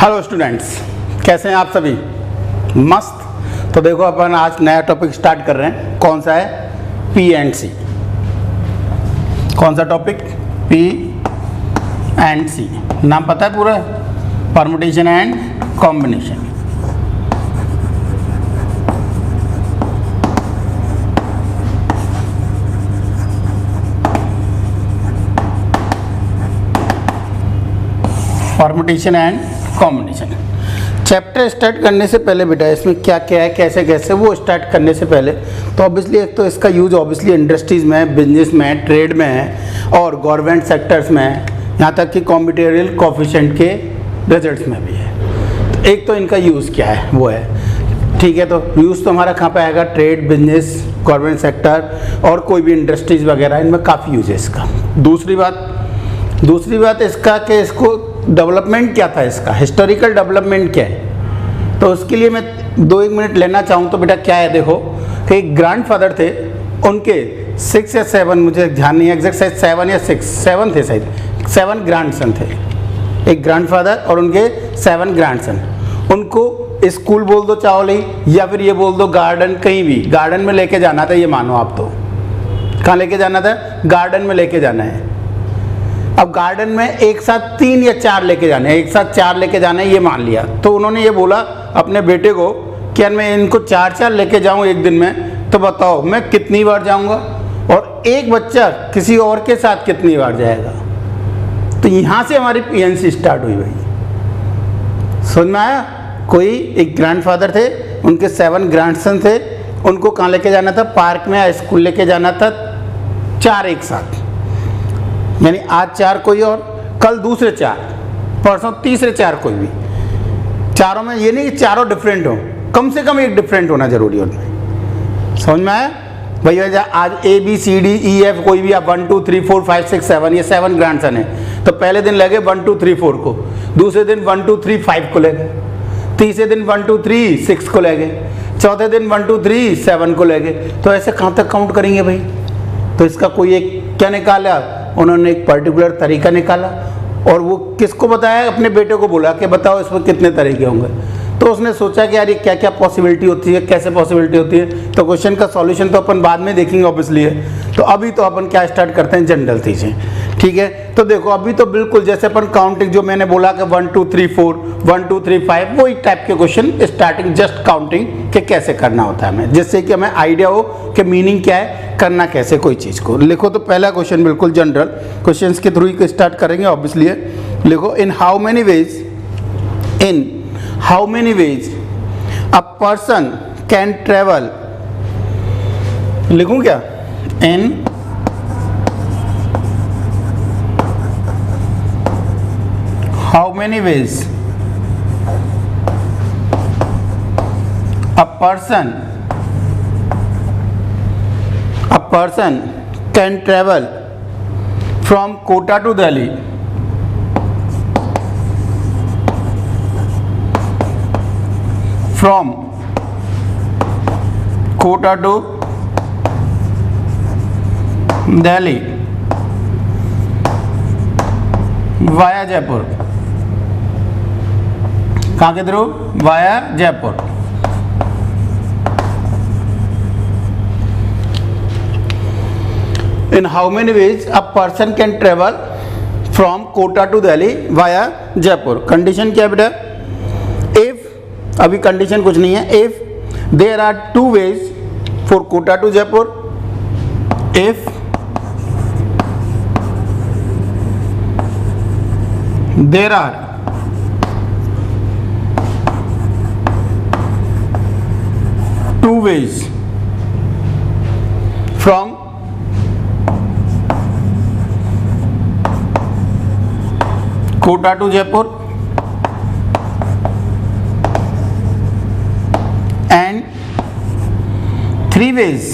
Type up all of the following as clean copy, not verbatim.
Hello students, कैसे हैं आप सभी? मस्त। तो देखो अपन आज नया टॉपिक स्टार्ट कर रहे हैं। कौन सा है? पी एंड सी। कौन सा टॉपिक? पी एंड सी। नाम पता है पूरा? Permutation and combination. Permutation and combination. Chapter start करने से पहले बेटा इसमें क्या क्या है, कैसे कैसे, वो स्टार्ट करने से पहले तो ऑब्वियसली एक तो इसका यूज ऑब्वियसली इंडस्ट्रीज़ में है, बिजनेस में है, ट्रेड में है और गवर्नमेंट सेक्टर्स में है, यहाँ तक कि कॉम्पिटेटिव कोएफिशिएंट के रिजल्ट्स में भी है। तो एक तो इनका यूज़ क्या है वो है, ठीक है। तो यूज़ तो हमारा कहाँ पे आएगा? ट्रेड, बिजनेस, गवर्नमेंट सेक्टर और कोई भी इंडस्ट्रीज़ वगैरह, इनमें काफ़ी यूज है इसका। दूसरी बात इसका कि इसको डेवलपमेंट क्या था, इसका हिस्टोरिकल डेवलपमेंट क्या है। तो उसके लिए मैं 2-1 मिनट लेना चाहूँ तो बेटा क्या है, देखो कि एक ग्रैंडफादर थे, उनके 6 या 7, मुझे ध्यान नहीं है एग्जैक्ट, शायद 7 या 7 थे, शायद 7 ग्रैंडसन थे। एक ग्रैंडफादर और उनके 7 ग्रैंडसन। उनको स्कूल बोल दो चावल ही, या फिर ये बोल दो गार्डन, कहीं भी गार्डन में लेके जाना था, ये मानो आप। तो कहाँ लेके जाना था? गार्डन में लेके जाना है। अब गार्डन में एक साथ 3 या 4 लेके जाने हैं, एक साथ 4 लेके जाना है, ये मान लिया। तो उन्होंने ये बोला अपने बेटे को कि मैं इनको 4-4 लेके जाऊं एक दिन में, तो बताओ मैं कितनी बार जाऊंगा, और एक बच्चा किसी और के साथ कितनी बार जाएगा। तो यहाँ से हमारी पीएनसी स्टार्ट हुई भाई। समझ में आया? कोई एक ग्रैंडफादर थे, उनके 7 ग्रैंडसन थे, उनको कहाँ लेके जाना था? पार्क में या स्कूल लेके जाना था, 4 एक साथ। यानी आज 4 कोई और, कल दूसरे 4, परसों तीसरे 4 कोई भी। चारों में ये नहीं कि चारों डिफरेंट हो, कम से कम एक डिफरेंट होना जरूरी है उनमें। समझ में आया भैया? आज ABCDEF कोई भी आप 1 2 3 4 5 6 7, ये 7 ग्रैंडसन है। तो पहले दिन लगे 1 2 3 4 को, दूसरे दिन 1 2 3 5 को ले गए, तीसरे दिन 1 2 3 6 को ले गए, चौथे दिन 1 2 3 7 को ले गए। तो ऐसे कहाँ तक काउंट करेंगे भाई? तो इसका कोई एक क्या निकाला उन्होंने, एक पर्टिकुलर तरीका निकाला, और वो किसको बताया? अपने बेटे को बोला कि बताओ इसमें कितने तरीके होंगे। तो उसने सोचा कि यार ये क्या क्या पॉसिबिलिटी होती है, कैसे पॉसिबिलिटी होती है। तो क्वेश्चन का सॉल्यूशन तो अपन बाद में देखेंगे ऑब्वियसली है। तो अभी तो अपन क्या स्टार्ट करते हैं? जनरल चीज़ें, ठीक है। तो देखो अभी तो बिल्कुल जैसे अपन काउंटिंग, जो मैंने बोला कि 1 2 3 4 1 2 3 5, वही टाइप के क्वेश्चन स्टार्टिंग जस्ट काउंटिंग के कैसे करना होता है हमें, जिससे कि हमें आइडिया हो कि मीनिंग क्या है, करना कैसे कोई चीज़ को। लिखो तो पहला क्वेश्चन बिल्कुल जनरल क्वेश्चंस के थ्रू ही स्टार्ट करेंगे ऑब्वियसली है। लिखो in how many ways a person can travel. लिखूं क्या? इन how many veg a person can travel from Kota to Delhi, from Kota to Delhi via Jaipur. कहाँ के through? Via Jaipur. In how many ways a person can travel from Kota to Delhi via Jaipur? Condition क्या है बेटा? If, अभी condition कुछ नहीं है, if there are 2 ways for Kota to Jaipur, if there are 2 ways from Kota to Jaipur and 3 ways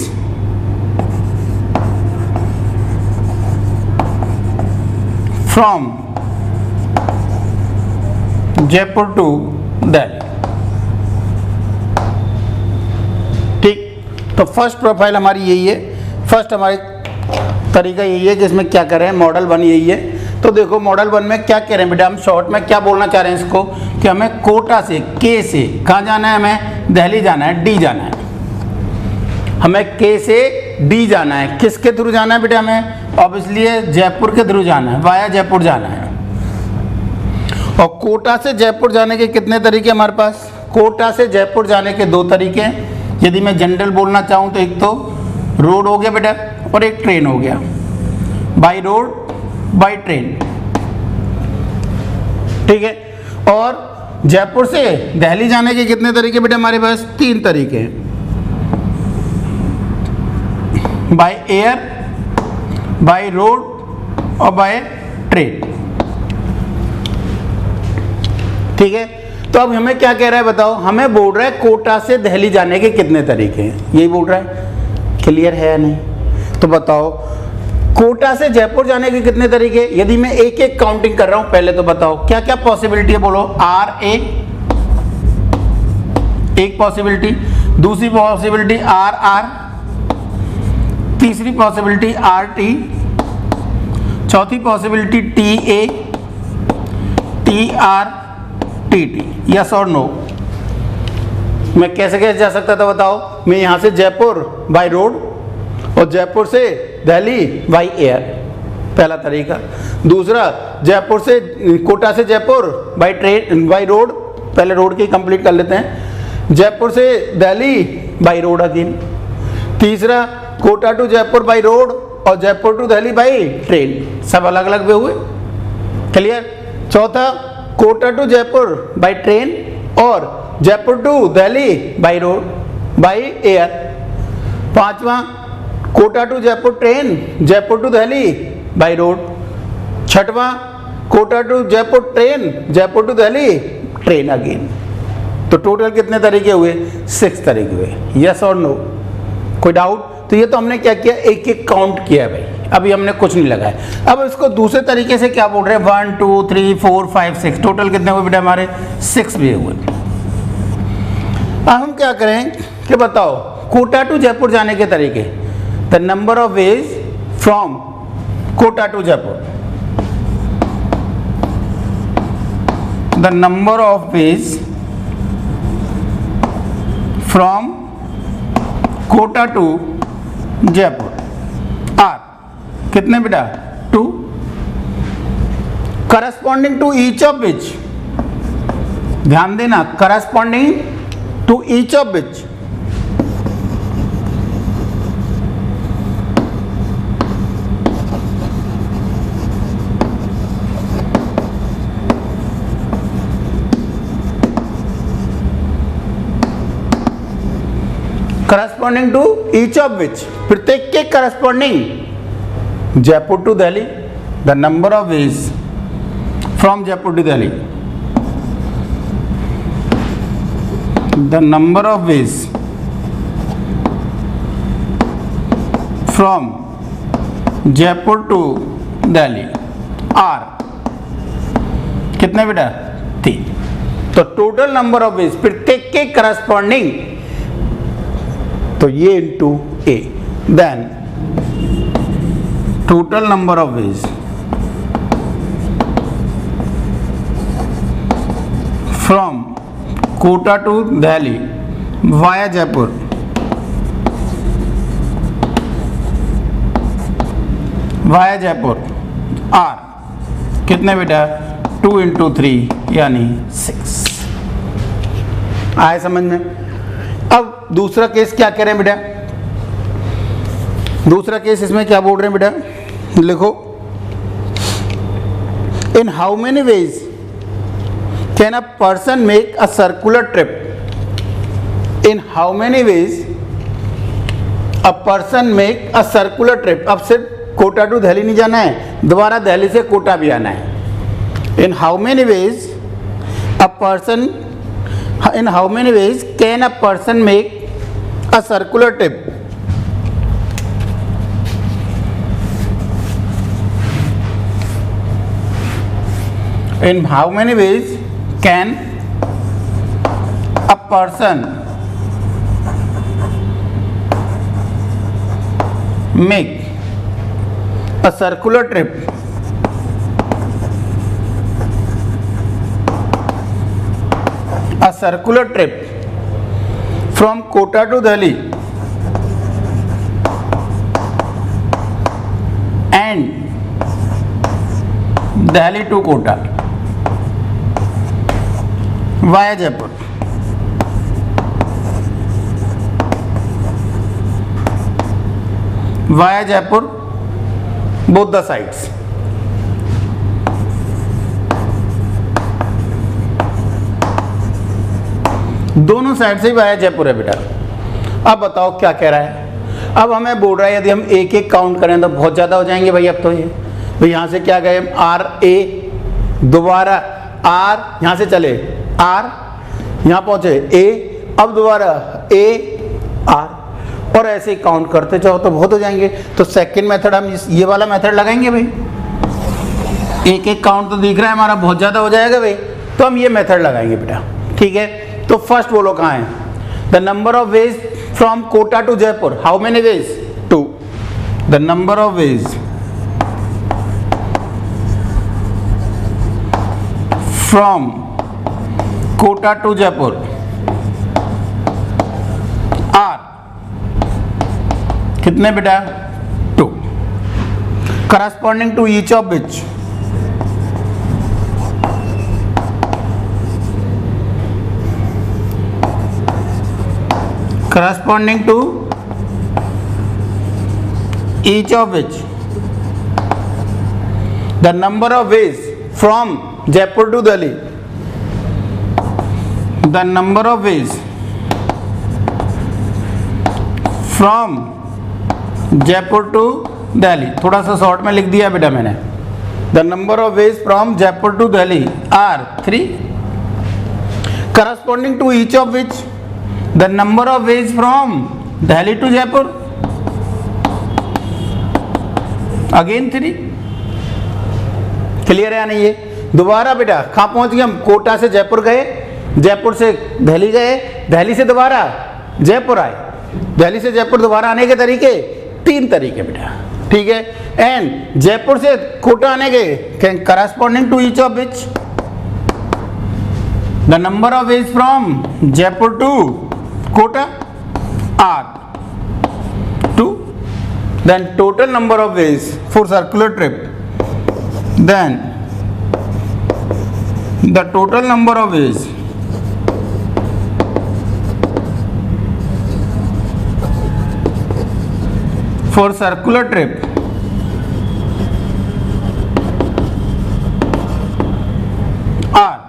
from Jaipur to Delhi। ठीक, तो first profile हमारी यही है, फर्स्ट हमारे तरीका यही है जिसमें क्या कर रहे हैं, मॉडल 1 यही है। तो देखो मॉडल 1 में क्या कह रहे हैं बेटा, हम शॉर्ट में क्या बोलना चाह रहे हैं इसको, कि हमें कोटा से के से कहाँ जाना है, हमें दिल्ली जाना है, डी जाना है, हमें के से डी जाना है। किसके थ्रू जाना है बेटा, हमें ऑब्वियसली जयपुर के थ्रू जाना है, वाया जयपुर जाना है। और कोटा से जयपुर जाने के कितने तरीके हमारे पास, कोटा से जयपुर जाने के 2 तरीके हैं। यदि मैं जनरल बोलना चाहूँ तो एक तो रोड हो गया बेटा और एक ट्रेन हो गया, बाई रोड बाई ट्रेन, ठीक है। और जयपुर से दिल्ली जाने के कितने तरीके बेटा हमारे पास, 3 तरीके हैं, बाय एयर, बाय रोड और बाय ट्रेन, ठीक है। तो अब हमें क्या कह रहा है बताओ, हमें बोल रहा है कोटा से दिल्ली जाने के कितने तरीके हैं, यही बोल रहा है। क्लियर है या नहीं? तो बताओ कोटा से जयपुर जाने के कितने तरीके, यदि मैं एक एक काउंटिंग कर रहा हूं, पहले तो बताओ क्या क्या पॉसिबिलिटी है, बोलो। आर ए एक पॉसिबिलिटी, दूसरी पॉसिबिलिटी आर आर, तीसरी पॉसिबिलिटी आर टी, चौथी possibility T A, T R, T T. Yes और नो? मैं कैसे कैसे जा सकता था बताओ, मैं यहां से जयपुर बाय रोड और जयपुर से दिल्ली बाई एयर, पहला तरीका। दूसरा जयपुर से कोटा से Jaipur by train by road, पहले रोड की कंप्लीट कर लेते हैं। जयपुर से दिल्ली बाई रोड अगेन। तीसरा Kota to Jaipur by road और Jaipur to Delhi by train, सब अलग अलग वे हुए। क्लियर? चौथा Kota to Jaipur by train और Jaipur to Delhi by road by air. पांचवा Kota to Jaipur train, Jaipur to Delhi by road. छठवां Kota to Jaipur train, Jaipur to Delhi train again. तो टोटल कितने तरीके हुए, 6 तरीके हुए। यस और नो? कोई डाउट? तो ये तो हमने क्या किया, एक एक काउंट किया है भाई, अभी हमने कुछ नहीं लगाया। अब इसको दूसरे तरीके से क्या बोल रहे हैं, 1 2 3 4 5 6, टोटल कितने हुए बेटा हमारे, 6 भी हुए। अब हम क्या करें कि बताओ कोटा टू जयपुर जाने के तरीके, the number of ways from Kota to Jaipur, the number of ways from Kota to Jaipur are कितने बेटा, 2। Corresponding to each of which, ध्यान देना, corresponding to each of which corresponding to each of which, प्रत्येक के corresponding Jaipur to Delhi, the number of ways from Jaipur to Delhi, the number of ways from Jaipur to Delhi are कितने बेटा, 3। तो total number of veg प्रत्येक के corresponding, तो ये into a, then total number of ways from Kota to Delhi via Jaipur are कितने बेटा, 2 × 3 यानी 6। आए समझ में? अब दूसरा केस क्या कह रहे हैं बेटा, दूसरा केस इसमें क्या बोल रहे हैं बेटा, लिखो। In how many ways can a person make a circular trip, in how many ways a person make a circular trip. अब सिर्फ कोटा टू दिल्ली नहीं जाना है, दोबारा दिल्ली से कोटा भी आना है। In how many ways a person, in how many ways can a person make a circular trip? In how many ways can a person make a circular trip? Circular trip from Kota to Delhi and Delhi to Kota via Jaipur. Via Jaipur both the sides. दोनों side से ही via Jaipur है बेटा। अब बताओ क्या कह रहा है। अब हमें बोल रहा है यदि हम एक एक काउंट करें तो बहुत ज़्यादा हो जाएंगे भाई। अब तो ये भाई यहाँ से क्या गए आर ए, दोबारा आर, यहाँ से चले आर, यहाँ पहुँचे ए, अब दोबारा ए आर, और ऐसे ही काउंट करते जाओ तो बहुत हो जाएंगे। तो सेकंड मेथड हम ये वाला मेथड लगाएंगे भाई। एक एक काउंट तो दिख रहा है हमारा बहुत ज़्यादा हो जाएगा भाई, तो हम ये मेथड लगाएंगे बेटा। ठीक है, तो फर्स्ट बोलो कहाँ है। The number of ways from Kota to Jaipur, how many ways? 2। The number of ways from Kota to Jaipur are कितने बेटा? 2। Corresponding to each of which corresponding to each of which the number of ways from Jaipur to Delhi, the number of ways from Jaipur to Delhi, थोड़ा सा short में लिख दिया बेटा मैंने। the number of ways from Jaipur to Delhi are 3, corresponding to each of which the number of ways from Delhi to Jaipur again 3। Clear है या नहीं? ये दोबारा बेटा कहाँ पहुंच गए हम? कोटा से जयपुर गए, जयपुर से दिल्ली गए, दिल्ली से दोबारा जयपुर आए, दिल्ली से जयपुर दोबारा आने के तरीके 3 तरीके बेटा। ठीक है, एंड जयपुर से कोटा आने के corresponding to each of which the number of ways from Jaipur to Kota are 2. Then total number of ways for circular trip. Then the total number of ways for circular trip are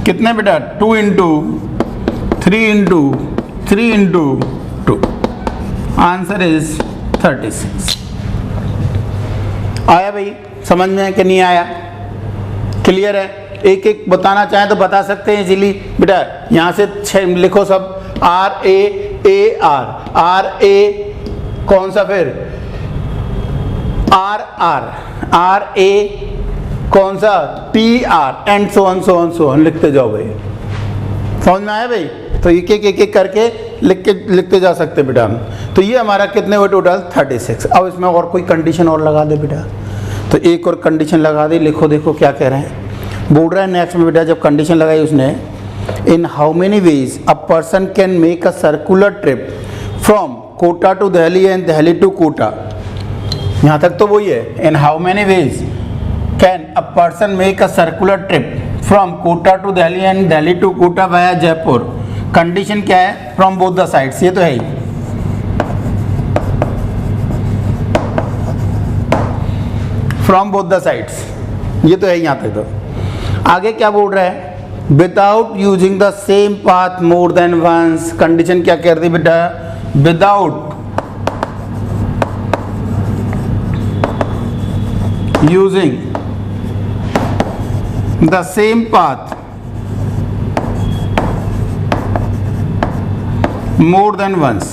कितने बेटा? 2 into 3 into 3 into 2, answer is 36। आया भाई समझ में कि नहीं आया? Clear है? एक एक बताना चाहें तो बता सकते हैं इजीली बेटा। यहाँ से 6 लिखो सब, R A R, R A कौन सा, फिर आर आर, आर ए कौन सा, T R, and so on लिखते जाओ भाई। समझ में आया भाई? तो एक एक करके लिखते जा सकते बेटा हम। तो ये हमारा कितने हुए टोटल? 36। अब इसमें और कोई कंडीशन और लगा दे बेटा, तो एक और कंडीशन लगा दे। लिखो देखो क्या कह रहे हैं। बोल रहा है नेक्स्ट में बेटा, जब कंडीशन लगाई उसने, in how many ways a person can make a circular trip from Kota to Delhi and Delhi to Kota. यहाँ तक तो वही है। In how many ways can a person make a circular trip from Kota to Delhi and Delhi to Kota via Jaipur. Condition क्या है? From both the sides, ये तो है ही। फ्रॉम बोथ द साइड्स, ये तो है ही। यहाँ तक तो आगे क्या बोल रहा है? Without using the same path more than once. Condition क्या कह रही बेटा? Without using the same path more than once।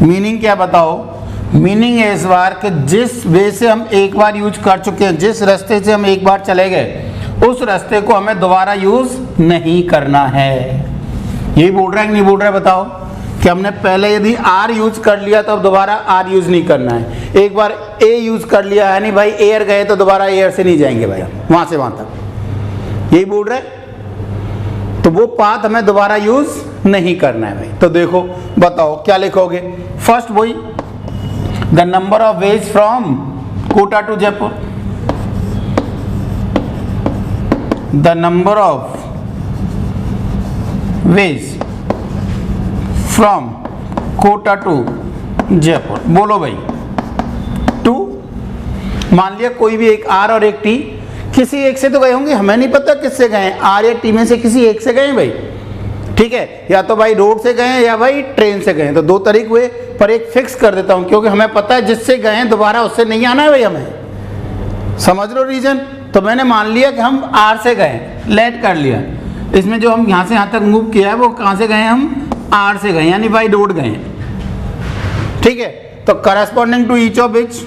Meaning क्या बताओ? मीनिंग है इस बार कि जिस वे से हम एक बार यूज कर चुके हैं, जिस रास्ते से हम एक बार चले गए, उस रास्ते को हमें दोबारा यूज नहीं करना है। यही बोल रहा है कि नहीं बोल रहा है बताओ? कि हमने पहले यदि आर यूज कर लिया तो अब दोबारा आर यूज नहीं करना है। एक बार ए यूज कर लिया है नहीं भाई, एयर गए तो दोबारा एयर से नहीं जाएंगे भाई, वहां से वहां तक, यही बोल रहे। तो वो पाथ हमें दोबारा यूज नहीं करना है भाई। तो देखो बताओ क्या लिखोगे। फर्स्ट वही the number of ways from Kota to Jaipur, the number of ways from Kota to Jaipur. बोलो भाई 2। मान लिया कोई भी एक आर और एक टी, किसी एक से तो गए होंगे, हमें नहीं पता किससे गए, आर या टी में से किसी एक से गए भाई, ठीक है। या तो भाई रोड से गए या भाई ट्रेन से गए, तो 2 तरीके हुए, पर एक फिक्स कर देता हूं क्योंकि हमें पता है जिससे गए दोबारा उससे नहीं आना है भाई हमें, समझ लो रीजन। तो मैंने मान लिया कि हम आर से गए, लेट कर लिया, इसमें जो हम यहां से यहां तक मूव किया है वो कहां से गए, हम आर से गए, यानी बाई रोड गए, ठीक है। तो corresponding to each of which,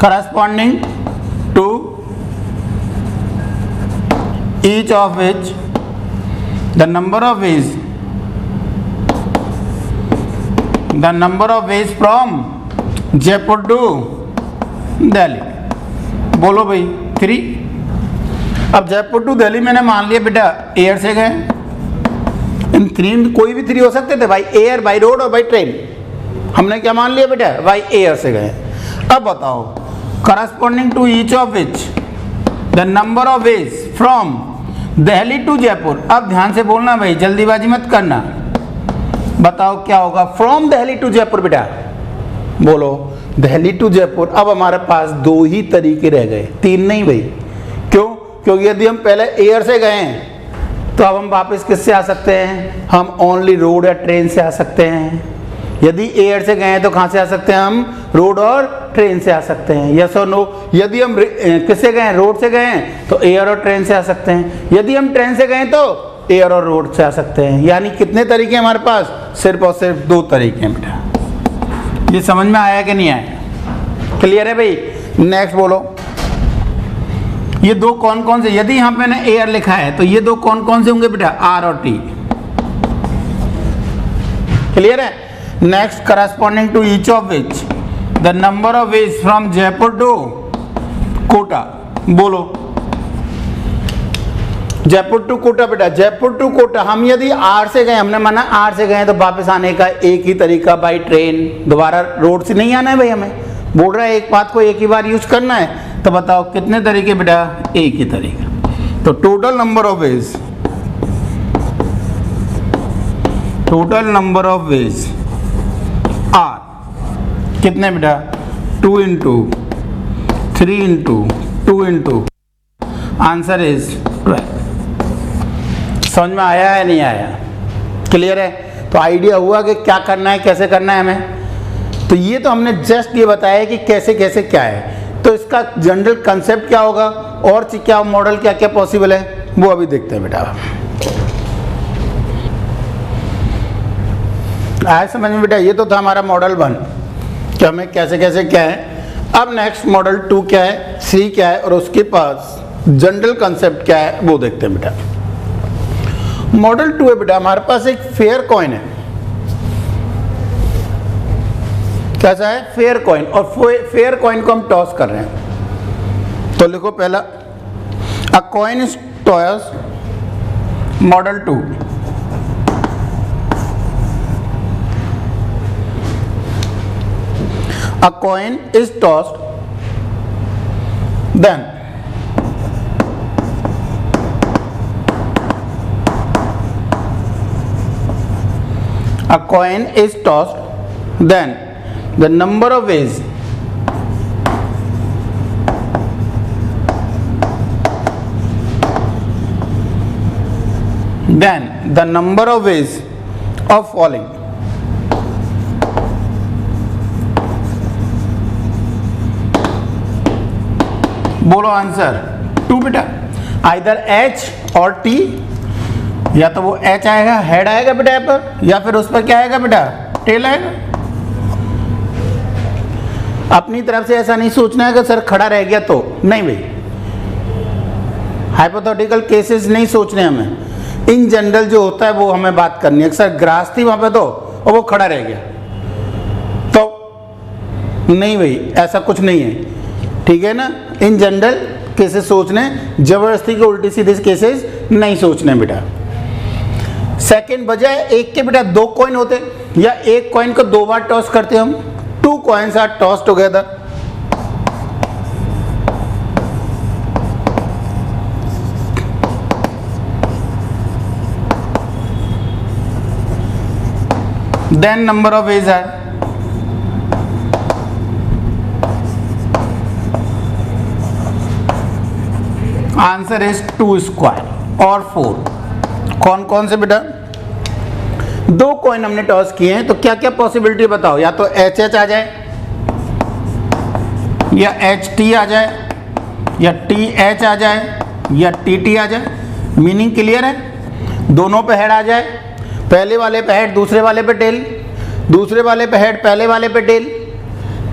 corresponding to each of which the number of ways from Jaipur to Delhi। बोलो भाई 3। अब जयपुर टू दिल्ली मैंने मान लिया बेटा एयर से गए, इन 3 कोई भी 3 हो सकते थे भाई, एयर, बाई रोड और बाई ट्रेन। हमने क्या मान लिया बेटा, बाई एयर से गए। अब बताओ corresponding to each of which the number of ways from Delhi to Jaipur. अब ध्यान से बोलना भाई, जल्दीबाजी मत करना। बताओ क्या होगा फ्रॉम दिल्ली टू जयपुर बेटा, बोलो दिल्ली टू जयपुर। अब हमारे पास 2 ही तरीके रह गए, 3 नहीं भाई। क्यों? क्योंकि यदि हम पहले एयर से गए तो अब हम वापस किससे आ सकते हैं, हम ओनली रोड या ट्रेन से आ सकते हैं। यदि एयर से गए तो कहां से आ सकते हैं, हम रोड और ट्रेन से आ सकते हैं, यस और नो। यदि हम किससे गए, रोड से गए तो एयर और ट्रेन से आ सकते हैं। यदि हम ट्रेन से गए तो एयर और रोड से आ सकते हैं। यानी कितने तरीके हमारे पास, सिर्फ और सिर्फ 2 तरीके हैं बेटा। ये समझ में आया कि नहीं आया, क्लियर है भाई। नेक्स्ट बोलो, ये 2 कौन कौन से, यदि यहां पे मैंने एयर लिखा है तो ये 2 कौन कौन से होंगे बेटा, आर और टी, क्लियर है। Next corresponding to each of which the number of ways from Jaipur to Kota. बोलो जयपुर टू कोटा बेटा, जयपुर टू कोटा हम यदि आर से गए, हमने माना आर से गए तो वापस आने का एक ही तरीका बाई ट्रेन, दोबारा रोड से नहीं आना है भाई, हमें बोल रहा है एक बात को एक ही बार यूज करना है। तो बताओ कितने तरीके बेटा, एक ही तरीका। तो total number of ways, total number of ways are कितने बेटा, 2 into 3 into 2 into, answer is 12। समझ में आया है नहीं आया, क्लियर है। तो आइडिया हुआ कि क्या करना है, कैसे करना है हमें। तो ये तो हमने जस्ट ये बताया कि कैसे कैसे क्या है। तो इसका जनरल कंसेप्ट क्या होगा और क्या मॉडल क्या क्या पॉसिबल है वो अभी देखते हैं बेटा। आया समझ में बेटा, ये तो था हमारा मॉडल 1 कि हमें कैसे कैसे क्या है। अब नेक्स्ट मॉडल 2 क्या है, 3 क्या है और उसके पास जनरल कंसेप्ट क्या है वो देखते हैं बेटा। मॉडल 2 है बेटा, हमारे पास एक फेयर कॉइन है। कैसा है, फेयर कॉइन, और फेयर कॉइन को हम टॉस कर रहे हैं। तो लिखो पहला, अ coin is toss, model 2। A coin is tossed, then a coin is tossed, then the number of ways of falling। बोलो आंसर 2 बेटा, आइदर H और T, या तो वो H आएगा, हेड आएगा बेटा यहाँ पर, या फिर उस पर क्या आएगा बेटा, टेल आएगा। अपनी तरफ से ऐसा नहीं सोचना है कि सर खड़ा रह गया तो नहीं भाई, हाइपोथेटिकल केसेस नहीं सोचने हमें, इन जनरल जो होता है वो हमें बात करनी है। अक्सर ग्रास थी वहां पे तो और वो खड़ा रह गया, तो नहीं भाई ऐसा कुछ नहीं है, ठीक है ना। इन जनरल केसेस सोचने, जबरदस्ती के उल्टी सीधे केसेस नहीं सोचने बेटा। सेकंड बजाय एक के बेटा दो कॉइन होते, या एक कॉइन को दो बार टॉस करते हम, two coins are toss together. Then number of ways are answer is 2 square और 4। कौन कौन से बेटा? दो कॉइन हमने टॉस किए हैं, तो क्या क्या पॉसिबिलिटी बताओ। या तो एच एच आ जाए, या एच टी आ जाए, या टी एच आ जाए, या टी टी आ जाए। मीनिंग क्लियर है? दोनों पे हेड आ जाए, पहले वाले पे हेड दूसरे वाले पे टेल, दूसरे वाले पे हेड पहले वाले पे टेल,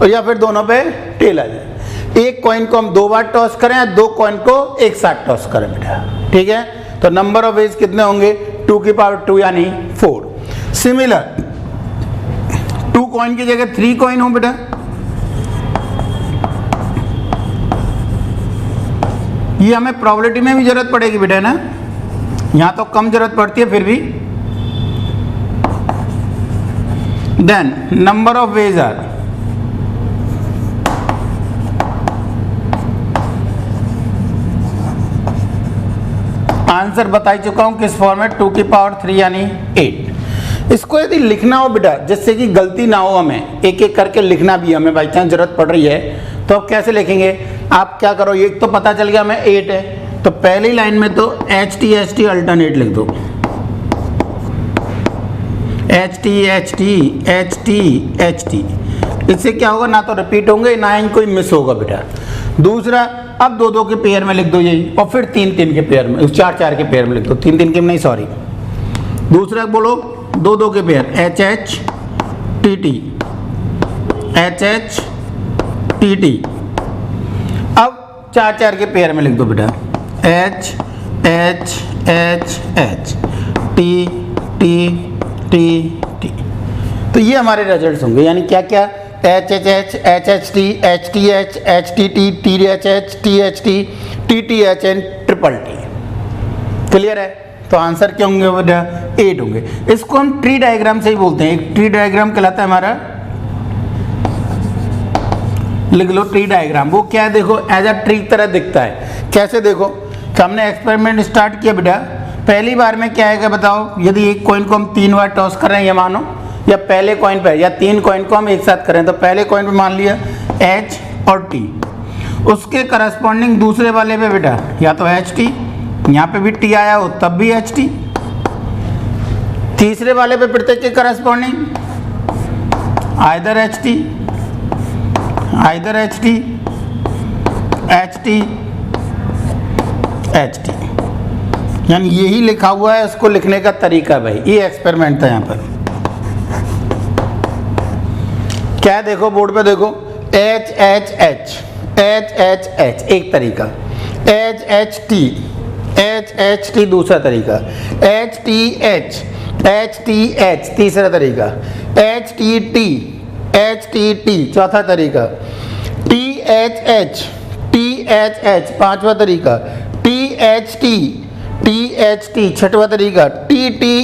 और या फिर दोनों पे टेल आ जाए। एक कॉइन को हम दो बार टॉस करें या दो कॉइन को एक साथ टॉस करें बेटा, ठीक है। तो नंबर ऑफ वेज कितने होंगे? 2 की पावर 2 यानी 4। सिमिलर 2 कॉइन की जगह 3 कॉइन हो बेटा, ये हमें प्रोबेबिलिटी में भी जरूरत पड़ेगी बेटा ना, यहां तो कम जरूरत पड़ती है फिर भी। Then number of ways are answer बता ही चुका हूं किस फॉर्म में, 2 की पावर 3 यानी 8। इसको यदि लिखना हो बेटा, जिससे कि गलती ना हो, हमें एक एक करके लिखना भी हमें बाई चांस जरूरत पड़ रही है, तो अब कैसे लिखेंगे? आप क्या करो, एक तो पता चल गया हमें 8 है, तो पहली लाइन में तो एच टी अल्टरनेट लिख दो, एच टी। इससे क्या होगा, ना तो रिपीट होंगे ना ही कोई मिस होगा बेटा। दूसरा, अब 2-2 के पेयर में लिख दो यही, और फिर 3-3 के पेयर में, 4-4 के पेयर में लिख दो, 3-3 के नहीं सॉरी। दूसरा बोलो 2-2 के pair, H H T T. अब 4-4 के पेयर में लिख दो बेटा, एच टी। तो ये हमारे रिजल्ट्स होंगे, यानी क्या क्या? H H T, TTHN, triple T. Clear है? तो आंसर क्या होंगे बेटा? 8 होंगे। इसको हम ट्री डायग्राम से ही बोलते हैं, एक ट्री डायग्राम कहलाता है हमारा, लिख लो ट्री डायग्राम। वो क्या है देखो, एज अ ट्री तरह दिखता है। कैसे देखो, तो हमने एक्सपेरिमेंट स्टार्ट किया बेटा, पहली बार में क्या है बताओ, यदि एक कॉइन को हम 3 बार टॉस कर रहे हैं, ये मानो, या पहले कॉइन पे, या 3 कॉइन को हम एक साथ करें, तो पहले कॉइन पे मान लिया एच और टी, उसके करस्पॉन्डिंग दूसरे वाले पे बेटा या तो एच टी, यहाँ पे भी टी आया हो तब भी एच टी, तीसरे वाले पे प्रत्येक के corresponding either H T, H T. यानी यही लिखा हुआ है, इसको लिखने का तरीका भाई, ये एक्सपेरिमेंट था यहाँ पर। क्या है देखो, बोर्ड पे देखो, एच एच एक तरीका, एच टी दूसरा तरीका, एच टी एच तीसरा तरीका, एच टी टी चौथा तरीका, टी एच पांचवा तरीका, टी एच टी छठवा तरीका, T T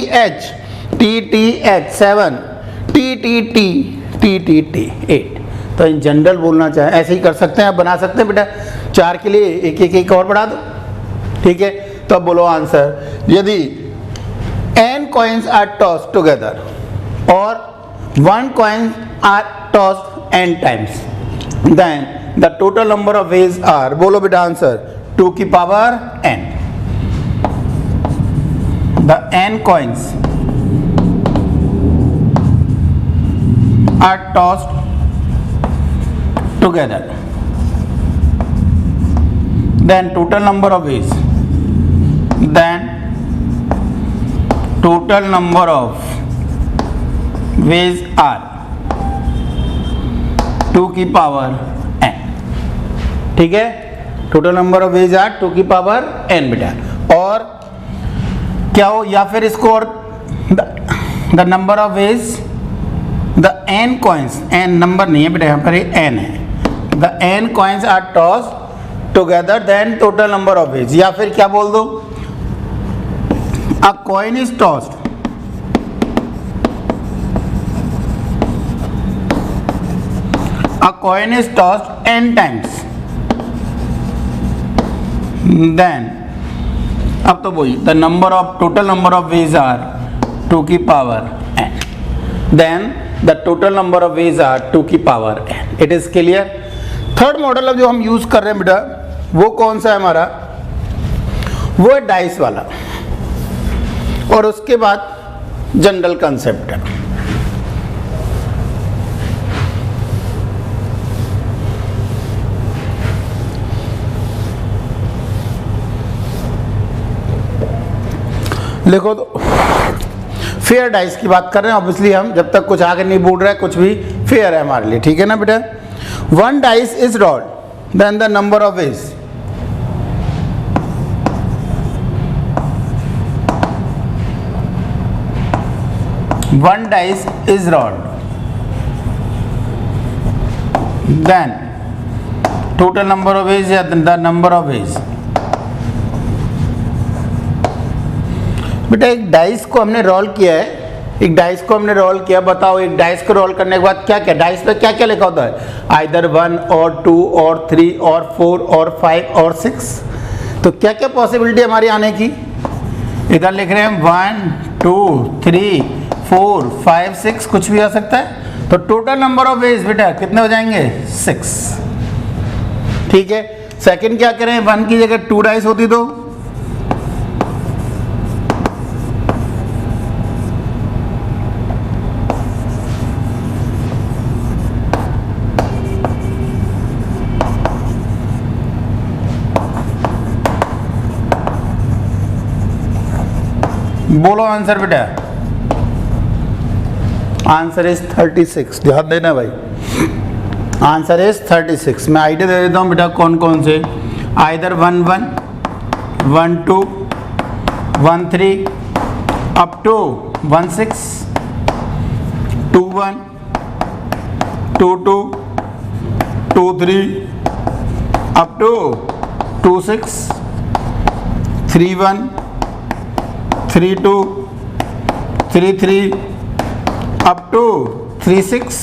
H 7, T T 8। तो इन जनरल बोलना चाहे ऐसे ही कर सकते हैं, आप बना सकते हैं बेटा, 4 के लिए एक और बढ़ा दो, ठीक है। तो अब बोलो आंसर, यदि n coins are tossed together और 1 coin are tossed n times, then the total number of ways are, बोलो बेटा आंसर, 2 की power n। The n coins are tossed together, then total number of ways, are 2 की power n, ठीक है। Total number of ways are 2 की power n बेटा। और क्या हो, या फिर इसको और the number of ways the n coins, n number नहीं है बेटा यहाँ पर, ये n है, the n coins are toss together then total number of ways. या फिर क्या बोल दो, a coin is tossed a coin is tossed n times, then अब तो वही the number of total number of ways are 2 की power n, then the total number of ways are 2 की power n. It is clear? Third model अब जो हम use कर रहे हैं बेटा वो कौन सा है हमारा, वो है डाइस वाला, और उसके बाद जनरल कंसेप्ट है। देखो तो फेयर डाइस की बात कर रहे हैं, ऑब्वियसली हम जब तक कुछ आगे नहीं बोल रहे हैं कुछ भी फेयर है हमारे लिए, ठीक है ना बेटा। One dice is rolled then the number of ways, one dice is rolled then total number of ways या द नंबर ऑफ वेज। बेटा एक डाइस को हमने रोल किया है, एक डाइस को हमने रोल किया, बताओ एक डाइस को रोल करने के बाद क्या क्या, डाइस पे क्या क्या लिखा होता है, आइदर 1 और 2 और 3 और 4 और 5 और 6। तो क्या क्या पॉसिबिलिटी हमारी आने की, इधर लिख रहे हैं 1 2 3 4 5 6, कुछ भी आ सकता है। तो टोटल नंबर ऑफ वेज बेटा कितने हो जाएंगे, 6, ठीक है। सेकंड क्या करें, 1 की जगह 2 डाइस होती तो बोलो आंसर बेटा, आंसर इज 36, ध्यान देना भाई, आंसर इज 36। मैं आइडिया दे देता हूँ बेटा कौन कौन से, either 1 1 1 2 1 3 up to 1 6 2 1 2 2 2 3 up to 2 6 3 1 3 2 3 3 up to 3 6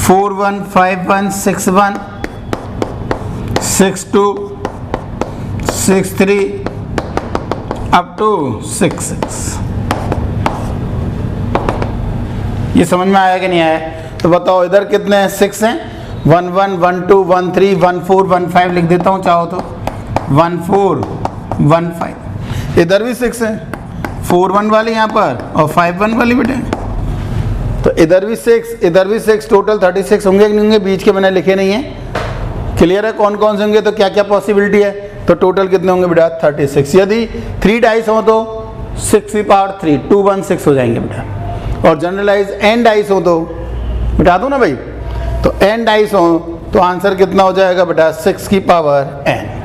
4 1 5 1 6 1 6 2 6 3 up to 6 6। ये समझ में आया कि नहीं आया, तो बताओ इधर कितने हैं, 6 हैं, 1 1 1 2 1 3 1 4 1 5 लिख देता हूँ चाहो तो, 1 4 1 5, इधर भी 6 है, 4 1 वाली यहाँ पर और 5 1 वाली बेटे, तो इधर भी 6 इधर भी 6, टोटल 36 होंगे कि नहीं होंगे, बीच के मैंने लिखे नहीं है। क्लियर है कौन कौन से होंगे, तो क्या क्या पॉसिबिलिटी है, तो टोटल कितने होंगे बेटा 36। यदि 3 डाइस हो तो 6 की पावर 3 2 1 6 हो जाएंगे बेटा, और जनरलाइज n डाइस हो तो बिठा दो ना भाई, तो n डाइस हो तो आंसर कितना हो जाएगा बेटा 6 की power n।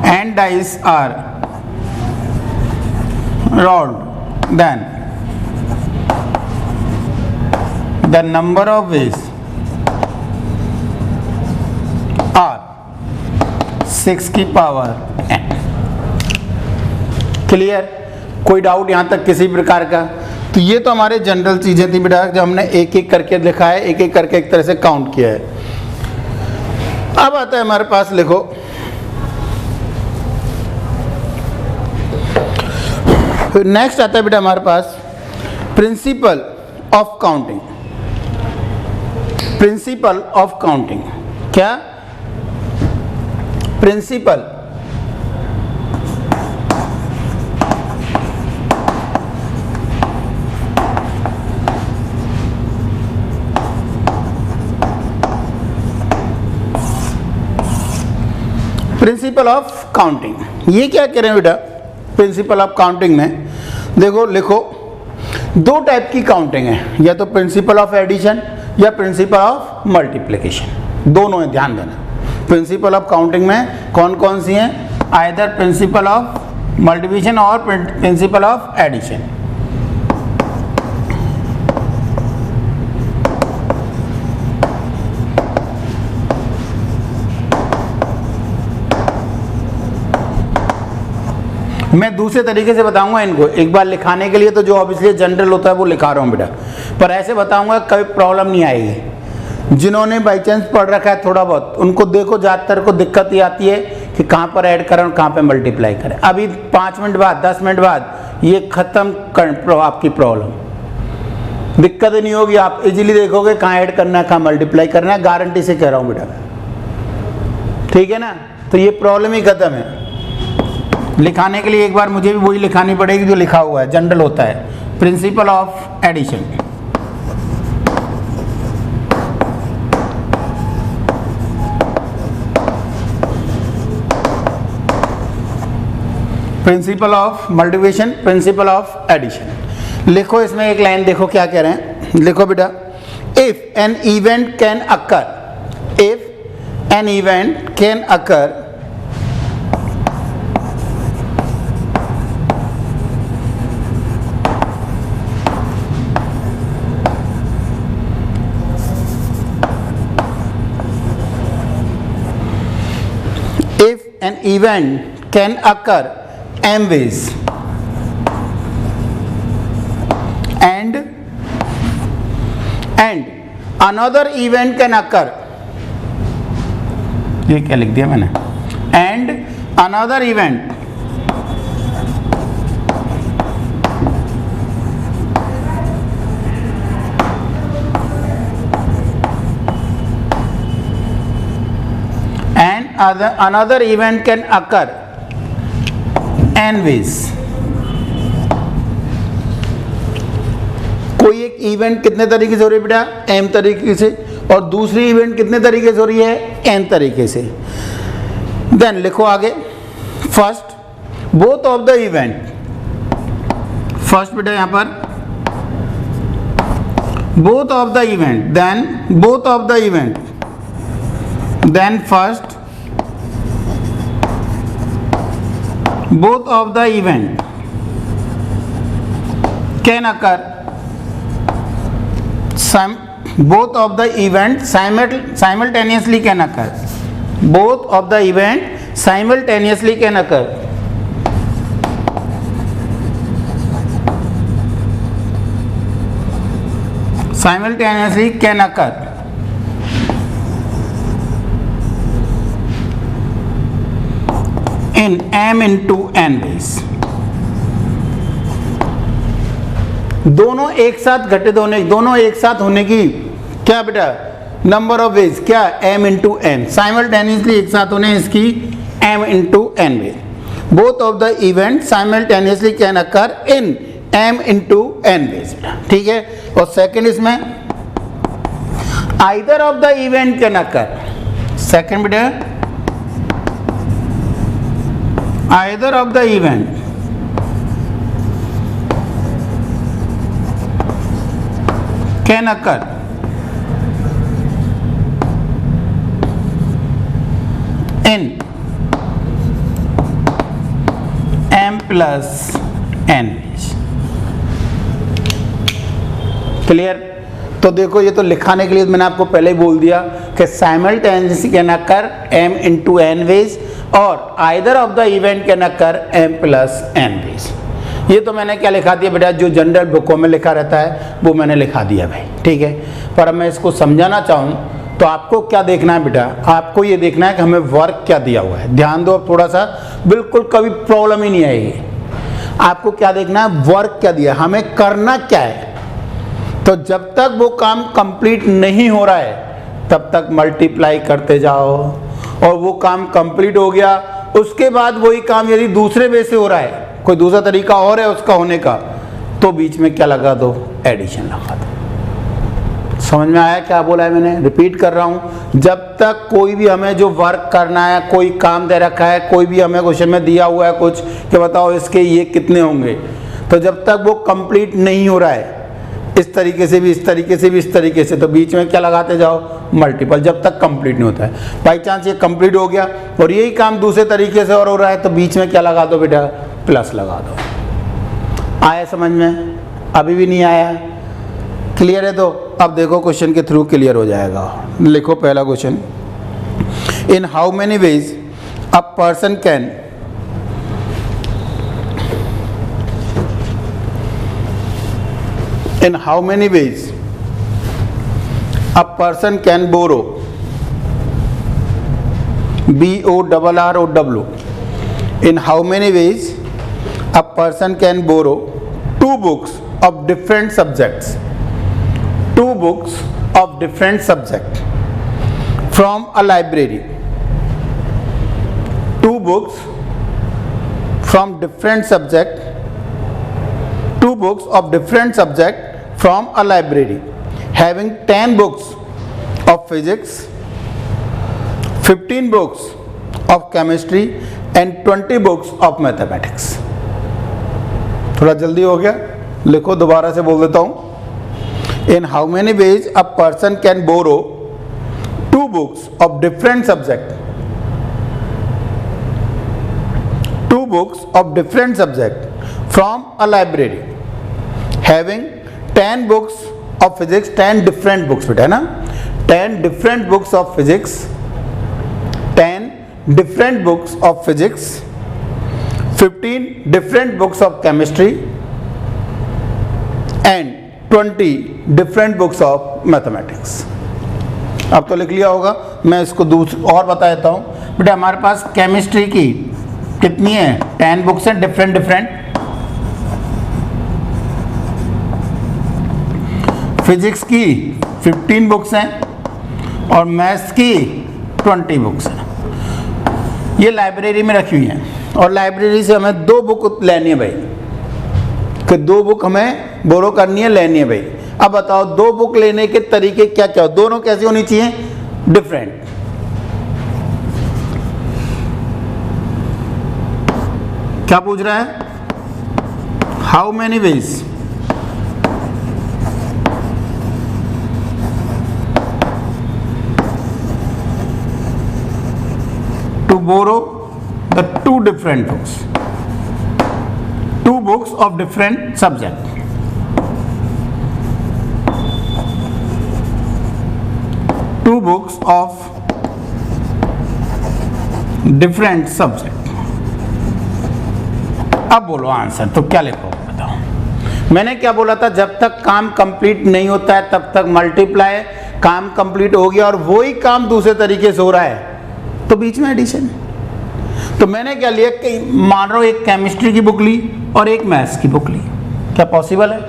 n dice are rolled, then the number of ways are 6 की पावर n। क्लियर, कोई डाउट यहाँ तक किसी प्रकार का? तो ये तो हमारे जनरल चीजें थी बेटा जो हमने एक एक करके लिखा है, एक एक करके एक तरह से काउंट किया है। अब आता है हमारे पास, लिखो नेक्स्ट आता है बेटा हमारे पास principle of counting. Principle of counting क्या? प्रिंसिपल प्रिंसिपल ऑफ काउंटिंग ये क्या कह रहे हैं बेटा? प्रिंसिपल ऑफ काउंटिंग में देखो, लिखो दो टाइप की काउंटिंग है, या तो प्रिंसिपल ऑफ एडिशन या प्रिंसिपल ऑफ मल्टीप्लिकेशन, दोनों है, ध्यान देना। प्रिंसिपल ऑफ काउंटिंग में कौन कौन सी हैं? आइदर प्रिंसिपल ऑफ मल्टीप्लिकेशन और प्रिंसिपल ऑफ एडिशन। मैं दूसरे तरीके से बताऊंगा इनको, एक बार लिखाने के लिए तो जो ऑब्वियसली जनरल होता है वो लिखा रहा हूँ बेटा, पर ऐसे बताऊंगा कभी प्रॉब्लम नहीं आएगी। जिन्होंने बाई चांस पढ़ रखा है थोड़ा बहुत, उनको देखो ज़्यादातर को दिक्कत ही आती है कि कहाँ पर ऐड करें और कहाँ पर मल्टीप्लाई करें। अभी 5 मिनट बाद 10 मिनट बाद ये खत्म कर आपकी प्रॉब्लम, दिक्कत नहीं होगी, आप इजीली देखोगे कहाँ ऐड करना है कहाँ मल्टीप्लाई करना है, गारंटी से कह रहा हूँ बेटा, ठीक है ना। तो ये प्रॉब्लम ही खत्म है। लिखाने के लिए एक बार मुझे भी वही लिखानी पड़ेगी जो लिखा हुआ है, जनरल होता है, principle of addition. Principle of multiplication, principle of addition. लिखो इसमें एक लाइन, देखो क्या कह रहे हैं, लिखो बेटा, if an event can occur, if an event can occur an event can occur m ways and another event can occur, ये क्या लिख दिया मैंने, and another event another event can occur n ways। कोई एक इवेंट कितने तरीके से हो रही है बेटा? m तरीके से, और दूसरी इवेंट कितने तरीके से हो रही है? n तरीके से। देन लिखो आगे, first both of the event, first बेटा यहां पर both of the event, then both of the event, then first both of the event can occur, both of the event simultaneously can occur, both of the event simultaneously can occur, simultaneously can occur in m into n ways। दोनों एक साथ घटित होने, दोनों एक साथ होने की क्या बेटा नंबर ऑफ वेज, क्या m इंटू n, साइमल्टेनियसली एक साथ होने इसकी m into n way. Both of the event simultaneously can occur in m into n ways, ठीक है। और सेकेंड इसमें either of the event can occur, second बेटा either of the event can occur in m plus n। Clear? तो देखो ये तो लिखाने के लिए मैंने आपको पहले ही बोल दिया कि simultaneously can occur m into n ways और either of the event can occur m plus n ways. ये तो मैंने क्या लिखा दिया बेटा, जो जनरल बुकों में लिखा रहता है वो मैंने लिखा दिया भाई, ठीक है। पर अब मैं इसको समझाना चाहूँ तो आपको क्या देखना है बेटा, आपको ये देखना है कि हमें वर्क क्या दिया हुआ है। ध्यान दो अब थोड़ा सा, बिल्कुल कभी प्रॉब्लम ही नहीं आएगी। आपको क्या देखना है, वर्क क्या दिया, हमें करना क्या है। तो जब तक वो काम कंप्लीट नहीं हो रहा है तब तक मल्टीप्लाई करते जाओ, और वो काम कंप्लीट हो गया उसके बाद वही काम यदि दूसरे वे से हो रहा है, कोई दूसरा तरीका और है उसका होने का, तो बीच में क्या लगा दो, एडिशन लगा दो। समझ में आया क्या बोला है मैंने? रिपीट कर रहा हूं, जब तक कोई भी हमें जो वर्क करना है, कोई काम दे रखा है, कोई भी हमें क्वेश्चन में दिया हुआ है कुछ, कि बताओ इसके ये कितने होंगे, तो जब तक वो कंप्लीट नहीं हो रहा है इस तरीके से भी, इस तरीके से भी, इस तरीके से, तो बीच में क्या लगाते जाओ, मल्टीपल, जब तक कंप्लीट नहीं होता है। बाई चांस ये कंप्लीट हो गया और यही काम दूसरे तरीके से और हो रहा है, तो बीच में क्या लगा दो बेटा, प्लस लगा दो। आया समझ में? अभी भी नहीं आया? क्लियर है? तो अब देखो क्वेश्चन के थ्रू क्लियर हो जाएगा। लिखो पहला question, in how many ways a person can in how many ways a person can borrow, B-O-R-R-O-W, in how many ways a person can borrow two books of different subjects, two books of different subject from a library, two books from different subject, two books of different subject from a library having 10 books of physics, 15 books of chemistry and 20 books of mathematics। थोड़ा जल्दी हो गया, लिखो, दोबारा से बोल देता हूं। In how many ways a person can borrow two books of different subject, two books of different subject from a library having 10 books of physics, 10 different books बेटा है ना, 10 different books of physics, 10 different books of physics, 15 different books of chemistry and 20 different books of mathematics। अब तो लिख लिया होगा, मैं इसको और बता देता हूँ बेटा। हमारे पास केमिस्ट्री की कितनी है, 10 बुक्स हैं डिफरेंट। फिजिक्स की 15 बुक्स हैं और मैथ्स की 20 बुक्स हैं। ये लाइब्रेरी में रखी हुई हैं और लाइब्रेरी से हमें 2 बुक लेनी है भाई, कि 2 बुक हमें बोरो करनी है, लेनी है भाई। अब बताओ 2 बुक लेने के तरीके क्या क्या हो, दोनों कैसी होनी चाहिए, डिफरेंट। क्या पूछ रहा है, how many ways to borrow the 2 different books, 2 books of different subject, 2 books of different subject। अब बोलो आंसर, तो क्या लिखो बताओ। मैंने क्या बोला था, जब तक काम कंप्लीट नहीं होता है तब तक मल्टीप्लाई, काम कंप्लीट हो गया और वही काम दूसरे तरीके से हो रहा है तो बीच में एडिशन। तो मैंने क्या लिया कि मान लो एक केमिस्ट्री की बुक ली और एक मैथ्स की बुक ली, क्या पॉसिबल है?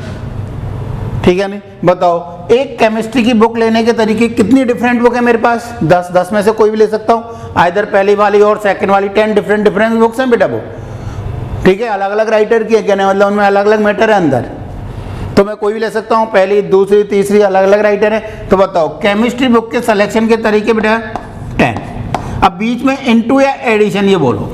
ठीक है नहीं? बताओ, एक केमिस्ट्री की बुक लेने के तरीके, कितनी डिफरेंट बुक है मेरे पास, 10 में से कोई भी ले सकता हूँ, आइदर पहली वाली और सेकंड वाली, 10 डिफरेंट बुक्स हैं बेटा वो। ठीक है, अलग अलग राइटर की है, कहने मतलब उनमें अलग अलग मैटर है अंदर, तो मैं कोई भी ले सकता हूँ, पहली दूसरी तीसरी अलग अलग राइटर है। तो बताओ केमिस्ट्री बुक के सिलेक्शन के तरीके बेटा 10। अब बीच में इनटू या एडिशन, ये बोलो,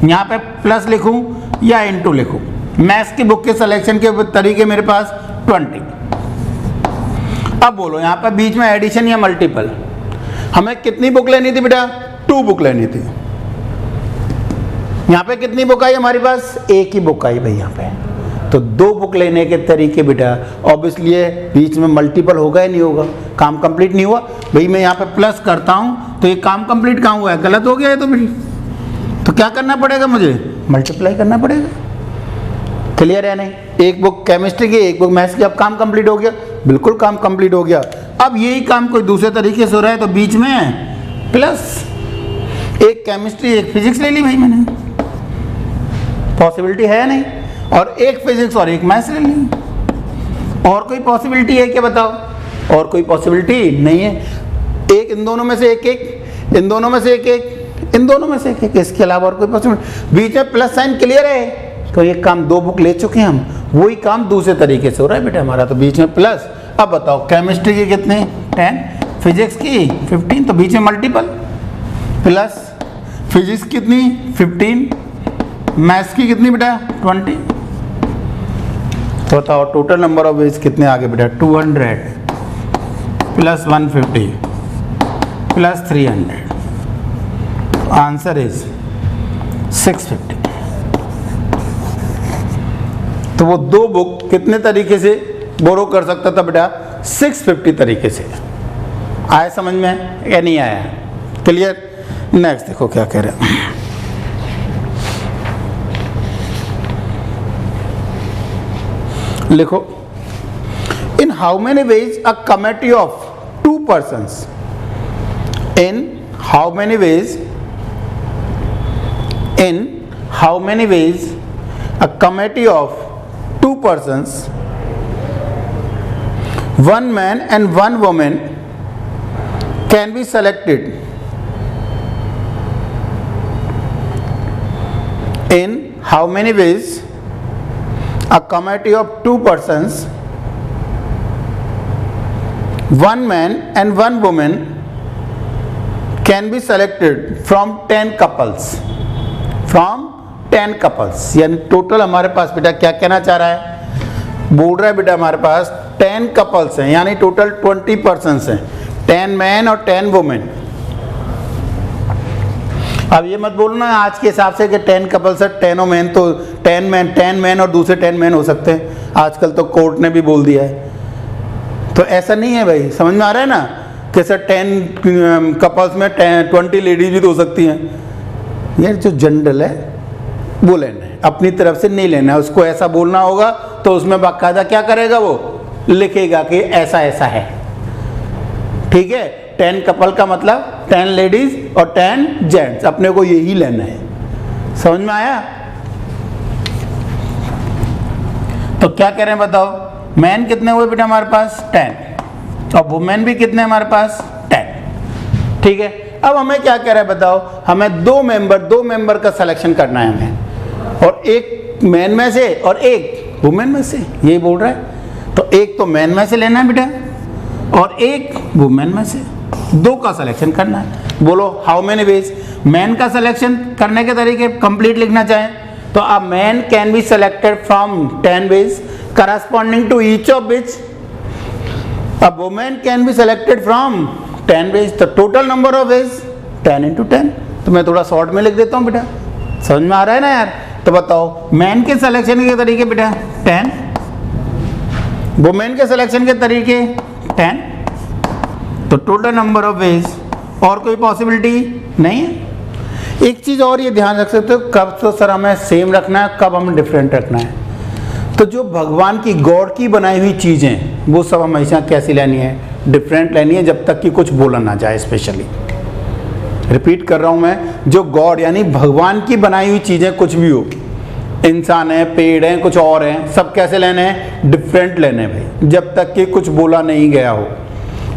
यहाँ पे प्लस लिखूं या इनटू लिखूं। मैथ्स की बुक के सिलेक्शन के तरीके मेरे पास 20। अब बोलो यहाँ पे बीच में एडिशन या मल्टीपल। हमें कितनी बुक लेनी थी बेटा, 2 बुक लेनी थी। यहाँ पे कितनी बुक आई हमारे पास, एक ही बुक आई भाई यहाँ पे, तो 2 बुक लेने के तरीके बेटा ऑब्वियसली बीच में मल्टीपल होगा या नहीं होगा, काम कंप्लीट नहीं हुआ भाई। मैं यहाँ पे प्लस करता हूँ तो ये काम कंप्लीट कहाँ हुआ है, गलत हो गया है। तो क्या करना पड़ेगा मुझे, मल्टीप्लाई करना पड़ेगा। क्लियर है नहीं? एक बुक केमिस्ट्री की, एक बुक मैथ्स की, अब काम कंप्लीट हो गया, बिल्कुल काम कंप्लीट हो गया। अब यही काम कोई दूसरे तरीके से हो रहा है तो बीच में प्लस, एक केमिस्ट्री एक फिजिक्स ले ली भाई मैंने, पॉसिबिलिटी है नहीं, और एक फिजिक्स और एक मैथ्स ले ली। और कोई पॉसिबिलिटी है क्या बताओ, और कोई पॉसिबिलिटी नहीं है। एक इन दोनों में से एक एक, इन दोनों में से एक एक, इन दोनों में से एक एक, इसके अलावा और कोई पॉसिबिलिटी। बीच में प्लस साइन क्लियर है, तो ये काम 2 बुक ले चुके हैं हम, वही काम दूसरे तरीके से हो रहा है बेटा हमारा, तो बीच में प्लस। अब बताओ केमिस्ट्री की कितने, 10, फिजिक्स की 15, तो बीच में मल्टीपल, प्लस फिजिक्स कितनी 15, मैथ्स की कितनी बेटा 20। तो बताओ टोटल नंबर ऑफ वेज कितने आगे बेटा? 200 प्लस 150 प्लस 300, आंसर इज 650। तो वो दो बुक कितने तरीके से बोरो कर सकता था बेटा? 650 तरीके से। आया समझ में या नहीं आया? क्लियर? नेक्स्ट देखो क्या कह रहे हैं। लिखो, in how many ways a committee of 2 persons, in how many ways a committee of 2 persons, 1 man and 1 woman, can be selected? In how many ways a committee of 2 persons, 1 man and 1 woman, can be selected from 10 couples? From 10 couples, यानी total हमारे पास बेटा क्या कहना चाह रहा है? बोल रहा है बेटा हमारे पास 10 couples हैं, यानी टोटल 20 persons हैं, 10 men और 10 women। अब ये मत बोलना आज के हिसाब से कि 10 कपल्स है 10 मैन, तो 10 मैन और दूसरे 10 मैन हो सकते हैं। आजकल तो कोर्ट ने भी बोल दिया है। तो ऐसा नहीं है भाई, समझ में आ रहा है ना कि सर 10 कपल्स में 20 लेडीज भी तो हो सकती हैं। ये जो जनरल है वो लेना है, अपनी तरफ से नहीं लेना है। उसको ऐसा बोलना होगा तो उसमें बाकायदा क्या करेगा? वो लिखेगा कि ऐसा ऐसा है। ठीक है, 10 कपल का मतलब 10 लेडीज और 10 जेंट्स, अपने को यही लेना है। समझ में आया? तो क्या कह रहे हैं बताओ? मैन कितने हुए बेटा हमारे पास? 10, और वुमेन भी कितने हमारे पास? 10। ठीक है, अब हमें क्या कह रहा है बताओ? हमें दो मेंबर का सिलेक्शन करना है हमें, और एक मैन में से और एक वुमेन में से, यही बोल रहा है। तो एक तो मैन में से लेना है बेटा और एक वुमेन में से, दो का सिलेक्शन करना है। बोलो हाउ मेनी वेज? मैन का सिलेक्शन करने के तरीके कंप्लीट लिखना चाहें तो a man can be selected from 10 ways corresponding to each of which a women can be selected from 10 ways. तो total number of ways 10 into 10। तो मैं थोड़ा शॉर्ट में लिख देता हूँ बेटा, समझ में आ रहा है ना यार? तो बताओ मैन के सिलेक्शन के तरीके बेटा 10, वुमेन के सिलेक्शन के तरीके 10। तो टोटल नंबर ऑफ वेज, और कोई पॉसिबिलिटी नहीं है। एक चीज़ और ये ध्यान रख सकते हो, कब तो सर हमें सेम रखना है, कब हमें डिफरेंट रखना है। तो जो भगवान की गॉड की बनाई हुई चीज़ें वो सब हमेशा कैसी लेनी है? डिफरेंट लेनी है, जब तक कि कुछ बोला ना जाए। स्पेशली रिपीट कर रहा हूँ मैं, जो गॉड यानी भगवान की बनाई हुई चीज़ें कुछ भी हो, इंसान है, पेड़ हैं, कुछ और हैं, सब कैसे लेने हैं? डिफरेंट लेने हैं भाई, जब तक कि कुछ बोला नहीं गया हो।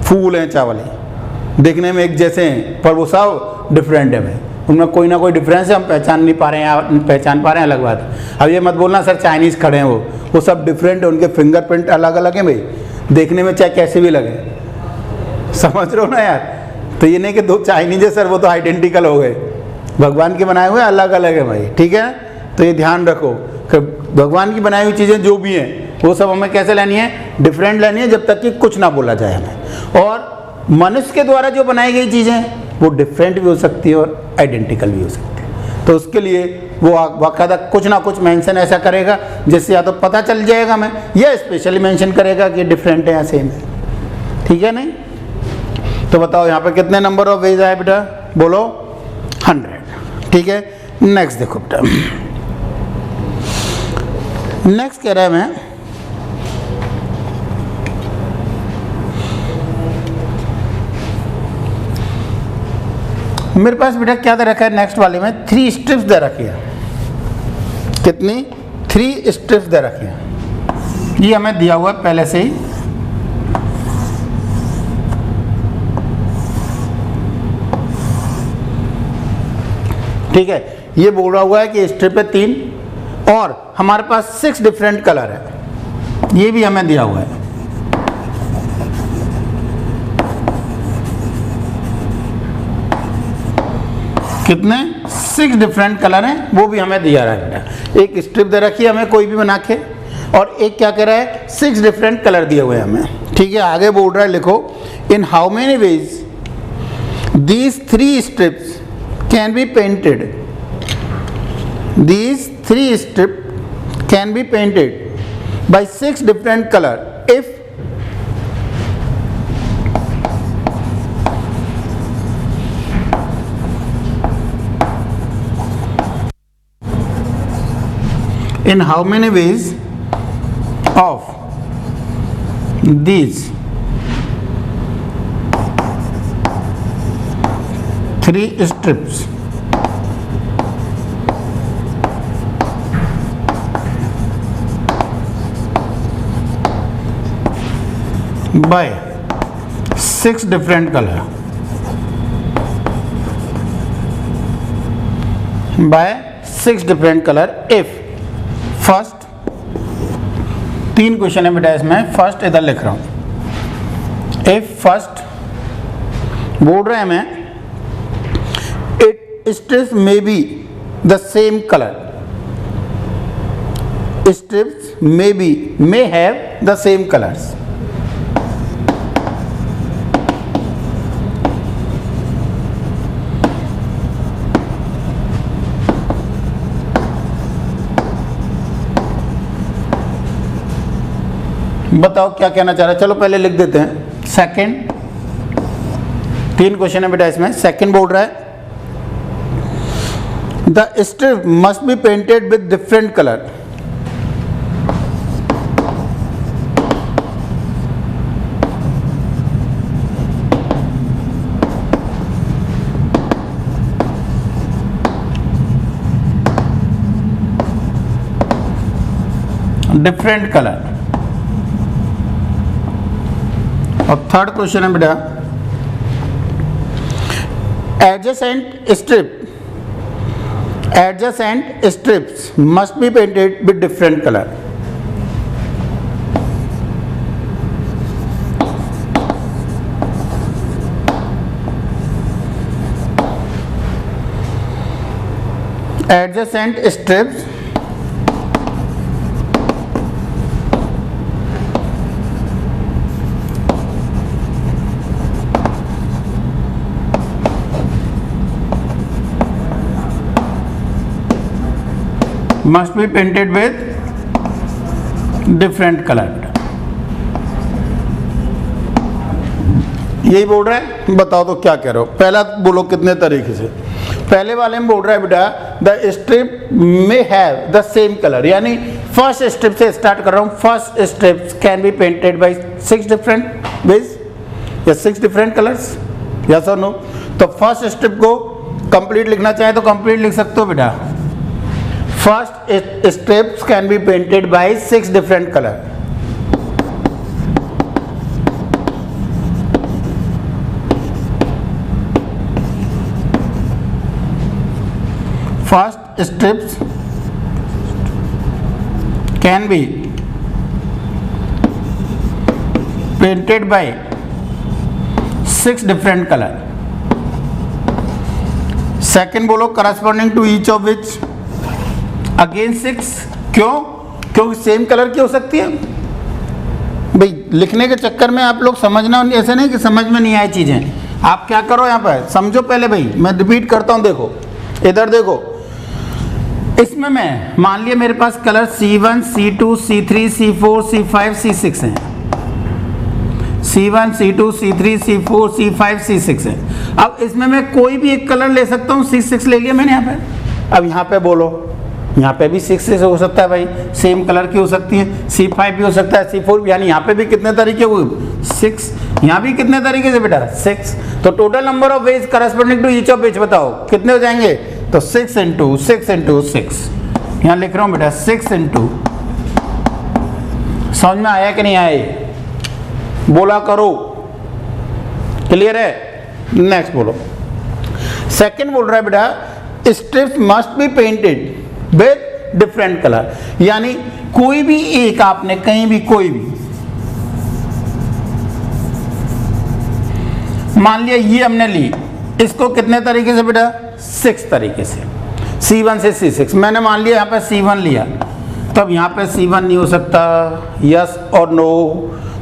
फूल हैं, चावल हैं, देखने में एक जैसे हैं पर वो सब डिफरेंट है भाई, उनमें कोई ना कोई डिफरेंस है, हम पहचान नहीं पा रहे हैं, पहचान पा रहे हैं अलग बात है। अब ये मत बोलना सर चाइनीज़ खड़े हैं वो सब डिफरेंट है, उनके फिंगरप्रिंट अलग अलग हैं भाई, देखने में चाहे कैसे भी लगे। समझ रहे हो ना यार? तो ये नहीं कि दो चाइनीज है सर वो तो आइडेंटिकल हो गए, भगवान के बनाए हुए अलग अलग है भाई। ठीक है, तो ये ध्यान रखो कि भगवान की बनाई हुई चीज़ें जो भी हैं वो सब हमें कैसे लेनी है? डिफरेंट लेनी है, जब तक कि कुछ ना बोला जाए हमें। और मनुष्य के द्वारा जो बनाई गई चीज़ें वो डिफरेंट भी हो सकती है और आइडेंटिकल भी हो सकती है। तो उसके लिए वो बाकायदा कुछ ना कुछ मेंशन ऐसा करेगा जिससे या तो पता चल जाएगा हमें, या स्पेशली मेंशन करेगा कि डिफरेंट है या सेम है। ठीक है नहीं? तो बताओ यहाँ पे कितने नंबर ऑफ वेज आए बेटा? बोलो 100। ठीक है, नेक्स्ट देखो बेटा, नेक्स्ट कह रहा है मैं मेरे पास बेटा क्या दे रखा है? नेक्स्ट वाले में 3 स्ट्रिप्स दे रखी है। कितनी? 3 स्ट्रिप्स दे रखी है। ये हमें दिया हुआ है पहले से ही। ठीक है, ये बोला हुआ है कि स्ट्रिप है 3 और हमारे पास 6 डिफरेंट कलर है, ये भी हमें दिया हुआ है। कितने? 6 डिफरेंट कलर हैं, वो भी हमें दिया रहा है। एक स्ट्रिप दे रखी है हमें कोई भी बना के, और एक क्या कह रहा है 6 डिफरेंट कलर दिए हुए हैं हमें। ठीक है, आगे बोल रहा है, लिखो in how many veg these 3 strips can be painted, these 3 strip can be painted bye 6 different colour if in how many ways of these 3 strips by 6 different color, by 6 different color if first 3 question है बेटा इसमें। First इधर लिख रहा हूं, if first बोल रहे हैं मैं it strips may be the same colour, strips may be may have the same colours. बताओ क्या कहना चाह रहा है, चलो पहले लिख देते हैं। सेकंड 3 क्वेश्चन है बेटा इसमें। सेकंड बोल रहा है the strip must be painted with different colour, different colour. और थर्ड क्वेश्चन है बेटा adjacent strips must be painted with different colour. Adjacent strips must be painted with different color। यही बोल रहा है, बताओ तो क्या कह रहे हो। पहला बोलो कितने तरीके से। पहले वाले में बोल रहा है बेटा the strip may have the same colour, यानी फर्स्ट स्ट्रिप से स्टार्ट कर रहा हूं। First strips can be painted bye 6 different veg या 6 डिफरेंट कलर्स, यस और नो। तो फर्स्ट स्ट्रिप को कंप्लीट लिखना चाहे तो कंप्लीट लिख सकते हो बेटा। First strips can be painted by 6 different color। First strips can be painted by 6 different color। Second बोलो corresponding to each of which again 6। क्यों? क्योंकि सेम कलर की हो सकती है भाई। लिखने के चक्कर में आप लोग समझना, ऐसे नहीं कि समझ में नहीं आए चीजें। आप क्या करो यहाँ पर समझो पहले भाई। मैं रिपीट करता हूँ, देखो इधर देखो। इसमें मैं मान लिया मेरे पास colour C1 C2 C3 C4 C5 C6 है। C1 C2 C3 C4 C5 C6 है। अब इसमें मैं कोई भी एक कलर ले सकता हूँ। C6 ले लिया मैंने यहाँ पे। अब यहाँ पे बोलो, यहाँ पे भी 6 से हो सकता है भाई, सेम कलर की हो सकती है। C5 भी हो सकता है, C4 भी, यानी यहाँ पे भी कितने तरीके हुए 6। यहाँ भी कितने तरीके से बेटा 6। तो total number of ways corresponding to each of ways बताओ कितने हो जाएंगे। तो 6 इंटू 6 इंटू 6, यहाँ लिख रहा हूँ बेटा 6 इंटू। समझ में आया कि नहीं आया? बोला करो, क्लियर है। नेक्स्ट बोलो। सेकंड बोल रहा है बेटा strips must be painted with different colour, यानी कोई भी एक आपने कहीं भी कोई भी मान लिया ये हमने ली, इसको कितने तरीके से बेटा 6 तरीके से। C1 से C6 मैंने मान लिया यहाँ पर C1 लिया, तब यहाँ पे C1 नहीं हो सकता, यस और नो।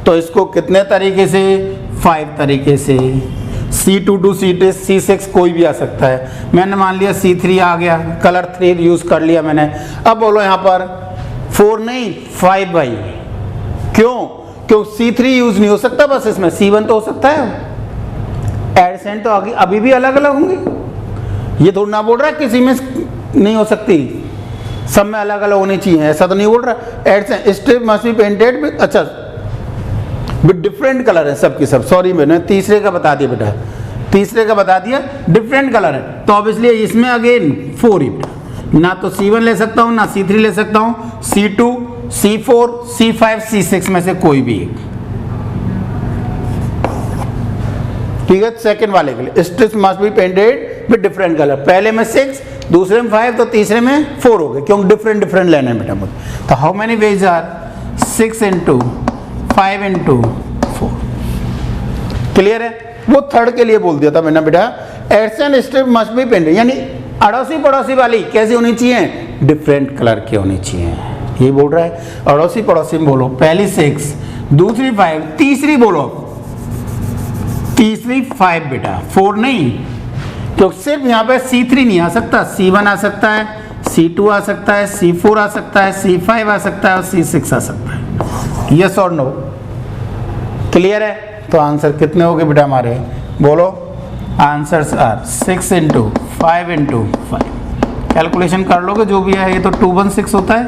तो इसको कितने तरीके से, 5 तरीके से। C2 to C6 कोई भी आ सकता है। मैंने मान लिया C3 आ गया, कलर 3 यूज कर लिया मैंने। अब बोलो यहाँ पर 4 नहीं 5 भाई, क्यों? क्यों C3 यूज नहीं हो सकता, बस इसमें C1 तो हो सकता है। एडसेंट तो आगे अभी भी अलग अलग होंगे, ये थोड़ा ना बोल रहा है किसी में नहीं हो सकती, सब में अलग अलग होनी चाहिए, ऐसा तो नहीं बोल रहा। AdSense strip must be painted with, अच्छा विद डिफरेंट कलर है सबकी सब। सॉरी मैंने तीसरे का बता दिया बेटा, तीसरे का बता दिया, डिफरेंट कलर है, तो अब इसलिए इसमें अगेन 4 ही बेटा, ना तो C1 ले सकता हूँ ना C3 ले सकता हूँ, C2 C4 C5 C6 में से कोई भी एक। ठीक है, सेकंड वाले के लिए strips must be painted with different colour. पहले में 6, दूसरे में 5, तो तीसरे में 4 हो गए, क्योंकि डिफरेंट डिफरेंट लेने हैं बेटा मुझे। तो how many ways are 6 into 5 into 4। Clear है? वो थर्ड के लिए बोल दिया था मैंने बेटा, AdSense strip must be painted, यानी अड़ोसी पड़ोसी वाली कैसी होनी चाहिए, डिफरेंट कलर की होनी चाहिए, ये बोल रहा है। अड़ोसी पड़ोसी में बोलो, पहली 6, दूसरी 5, तीसरी बोलो, तीसरी 5 बेटा, 4 नहीं, तो सिर्फ यहाँ पे C3 नहीं आ सकता, C1 आ सकता है, C2 आ सकता है, C4 आ सकता है, C5 आ सकता है और C6 आ सकता है। यस और नो? क्लियर है? तो आंसर कितने हो गए बेटा हमारे, बोलो। Answers are 6 into 5 into 5। Calculation कर लोगे जो भी है, ये तो 216 होता है,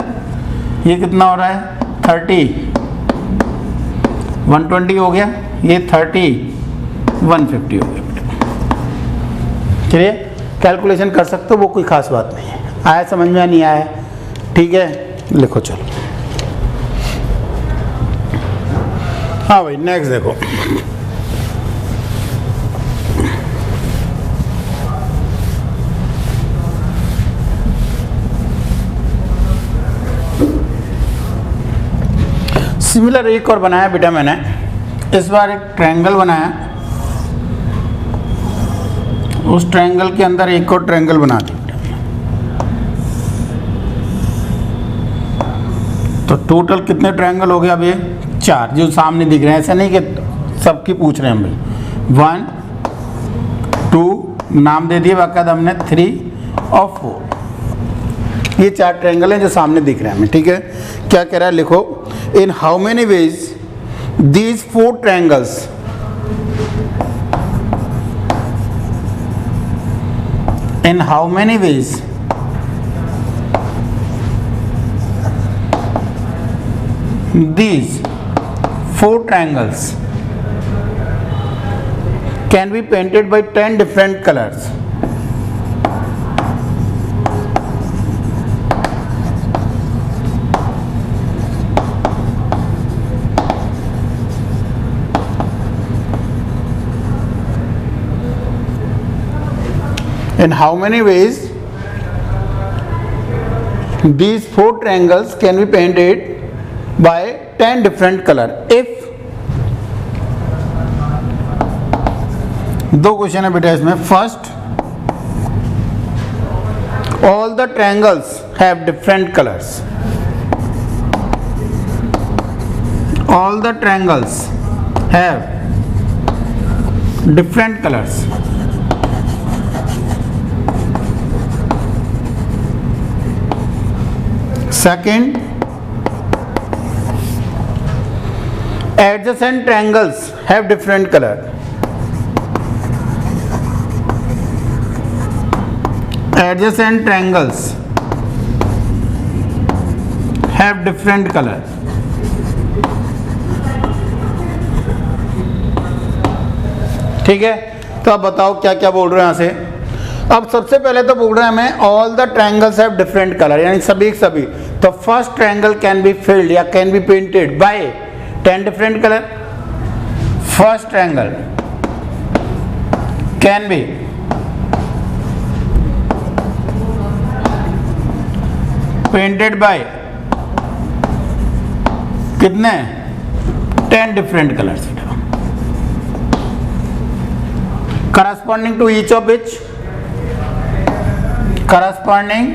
ये कितना हो रहा है 30, 120 हो गया, ये 30, 150 हो गया। चलिए कैलकुलेशन कर सकते हो, वो कोई खास बात नहीं है। आया समझ में, नहीं आया? ठीक है, लिखो चलो। हाँ भाई नेक्स्ट देखो, सिमिलर एक और बनाया बेटा मैंने, इस बार एक ट्रायंगल बनाया, उस ट्रायंगल के अंदर एक और ट्रायंगल बना दिया। तो टोटल कितने ट्रायंगल हो गए अब ये 4 जो सामने दिख रहे हैं, ऐसा नहीं कि सबकी पूछ रहे हैं हम भाई। 1 2 नाम दे दिए, बाकायदा हमने 3 और 4, ये 4 ट्रायंगल हैं जो सामने दिख रहे हैं हमें। ठीक है, क्या कह रहा है लिखो, in how many veg these 4 triangles in how many ways these 4 triangles can be painted by 10 different colors? In how many ways these 4 triangles can be painted by 10 different color? If दो question है बेटा इसमें, first all the triangles have different colors, all the triangles have different colors. Second, adjacent triangles have different color. Adjacent triangles have different color. ठीक है, तो अब बताओ क्या क्या बोल रहे हैं यहाँ से। अब सबसे पहले तो बोल रहे हैं हमें all the triangles have different colour, यानी सभी सभी। तो first triangle can be filled या can be painted by 10 different colour. First triangle can be painted by कितने, 10 different colours, corresponding to each of which, corresponding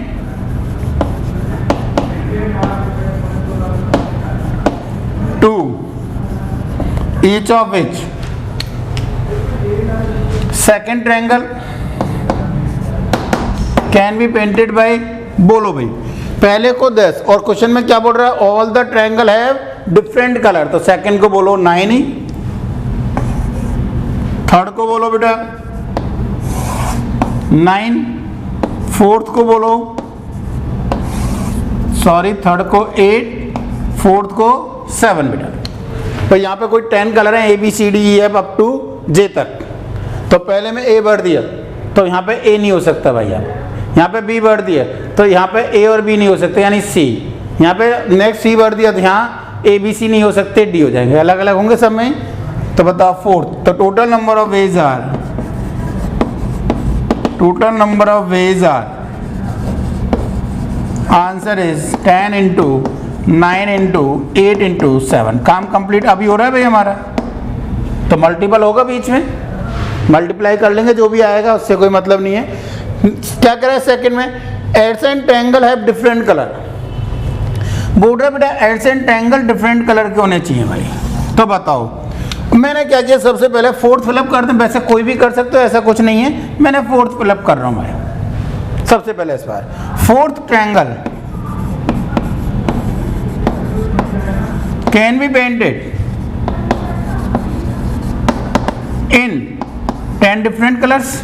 2 each of which second triangle can be painted by, बोलो भाई पहले को 10 और question में क्या बोल रहा है, all the triangle have different colour, तो सेकंड को बोलो 9 ही, थर्ड को बोलो बेटा 9, फोर्थ को बोलो थर्ड को 8, फोर्थ को 7 बेटा। तो यहाँ पे कोई 10 कलर है ABCDEF अप टू J तक, तो पहले में A भर दिया तो यहाँ पे A नहीं हो सकता भाई, यहाँ पे B भर दिया तो यहाँ पे A और B नहीं हो सकते यानी C, यहाँ पे नेक्स्ट C भर दिया तो यहाँ ABC नहीं हो सकते, D हो जाएंगे, अलग अलग होंगे सब में। तो बताओ फोर्थ, तो total number of ways are answer is 10 into 9 into 8 into 7। काम कंप्लीट अभी हो रहा है भाई हमारा, तो मल्टीपल होगा बीच में, मल्टीप्लाई कर लेंगे जो भी आएगा उससे कोई मतलब नहीं है। क्या कह रहा है सेकंड में, AdSense triangle have different colour, बोल रहा है बेटा एडसेंट ट्रायंगल डिफरेंट कलर के होने चाहिए भाई। तो बताओ मैंने क्या किया, सबसे पहले फोर्थ फिलअप कर दें, वैसे कोई भी कर सकते हो ऐसा कुछ नहीं है, मैंने फोर्थ फिलअप कर रहा हूं भाई। सबसे पहले इस बार fourth triangle can be painted in 10 different colours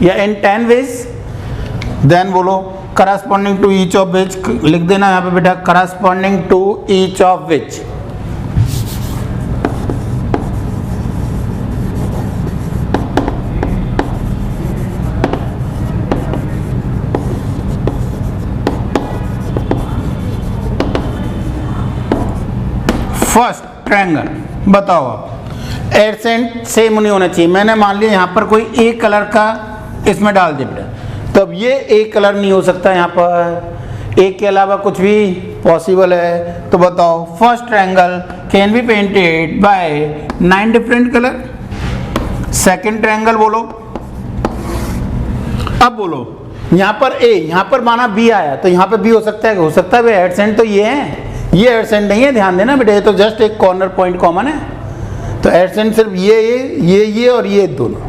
या इन 10 वेज, देन बोलो corresponding to each of which, लिख देना यहाँ पे बेटा corresponding to each of which. First triangle बताओ आप, एडसेंट सेम नहीं होना चाहिए, मैंने मान लिया यहाँ पर कोई एक कलर का इसमें डाल दिया बेटा, तब ये एक कलर नहीं हो सकता, यहाँ पर एक के अलावा कुछ भी पॉसिबल है। तो बताओ first triangle can be painted by 9 different colour. Second triangle बोलो, अब बोलो यहाँ पर A, यहाँ पर माना B आया तो यहाँ पे B हो सकता है, हो सकता है भाई एडसेंट तो ये है, ये एडसेंट नहीं है, ध्यान देना बेटा, ये तो जस्ट एक कॉर्नर पॉइंट कॉमन है, तो एडसेंट सिर्फ ये और ये दोनों,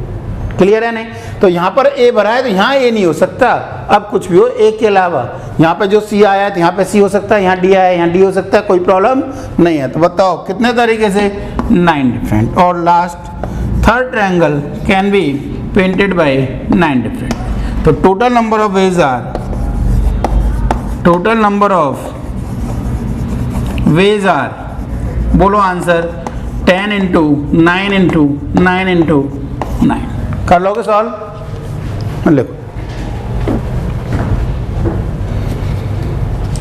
क्लियर है नहीं। तो यहाँ पर A भरा है तो यहाँ A नहीं हो सकता, अब कुछ भी हो A के अलावा, यहाँ पे जो C आया है तो यहाँ पे C हो सकता है, यहाँ D आया है यहाँ D हो सकता है, कोई प्रॉब्लम नहीं है। तो बताओ कितने तरीके से, 9 डिफरेंट। और last third triangle can be painted by 9 different. तो total number of ways are, बोलो आंसर 10 इंटू 9 इंटू 9 इंटू 9। कर लोगे सॉल्व, लिखो।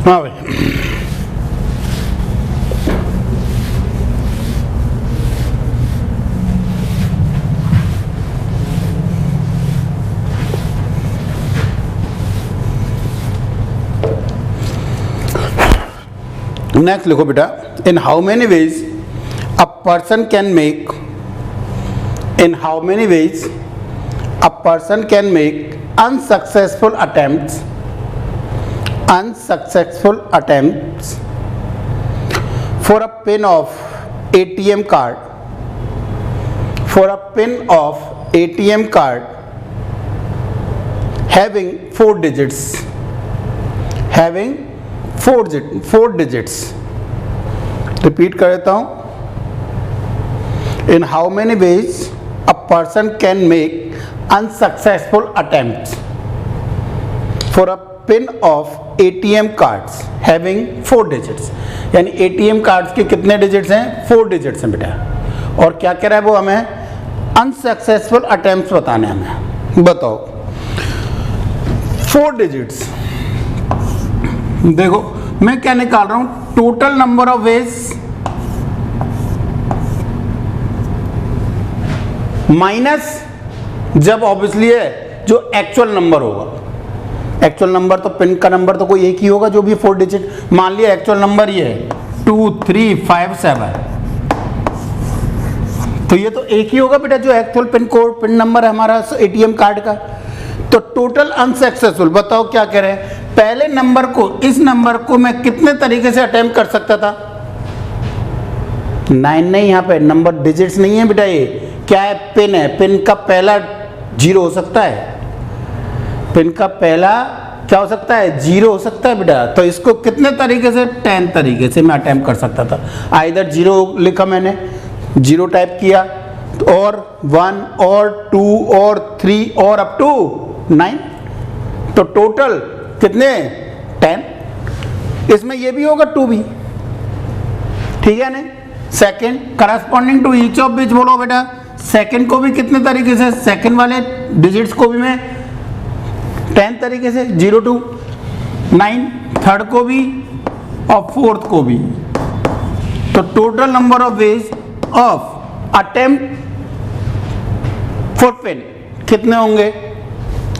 हाँ भाई नेक्स्ट लिखो बेटा, in how many ways a person can make, in how many ways a person can make unsuccessful attempts for a pin of ATM card, having 4 digits, repeat कर देता हूं, in how many ways a person can make unsuccessful attempts for a pin of ATM cards having 4 digits, यानी ATM cards के कितने digits हैं, 4 digits हैं बेटा। और क्या कह रहा है वो, हमें अनसक्सेसफुल अटेम्प्ट्स बताने हमें, बताओ 4 डिजिट्स। देखो मैं क्या निकाल रहा हूं, total number of veg minus जब ऑब्वियसली है जो एक्चुअल नंबर होगा, एक्चुअल नंबर तो पिन का नंबर तो कोई एक ही होगा जो भी 4 डिजिट, मान लिया एक्चुअल नंबर ये है 2 3 5 7, तो ये तो एक ही होगा बेटा जो एक्चुअल पिन नंबर है हमारा एटीएम कार्ड का। तो टोटल अनसक्सेसफुल, बताओ क्या कह रहे हैं, पहले नंबर को, इस नंबर को मैं कितने तरीके से अटेम्प्ट कर सकता था, 9 नहीं, यहाँ पे नंबर डिजिट्स नहीं है बेटा, ये क्या है, पिन है। पिन का पहला 0 हो सकता है, पिन का पहला क्या हो सकता है, 0 हो सकता है बेटा। तो इसको कितने तरीके से, 10 तरीके से मैं अटेम्प्ट कर सकता था। आइदर 0 लिखा मैंने, 0 टाइप किया, और 1 और 2 और 3 और अप टू 9, तो टोटल कितने, 10। इसमें ये भी होगा 2 भी, ठीक है ना। Second, corresponding to each of which, बोलो बेटा सेकंड को भी कितने तरीके से, सेकंड वाले डिजिट्स को भी मैं 10 तरीके से, 0 to 9, थर्ड को भी और फोर्थ को भी। तो total number of ways of attempt for pin कितने होंगे,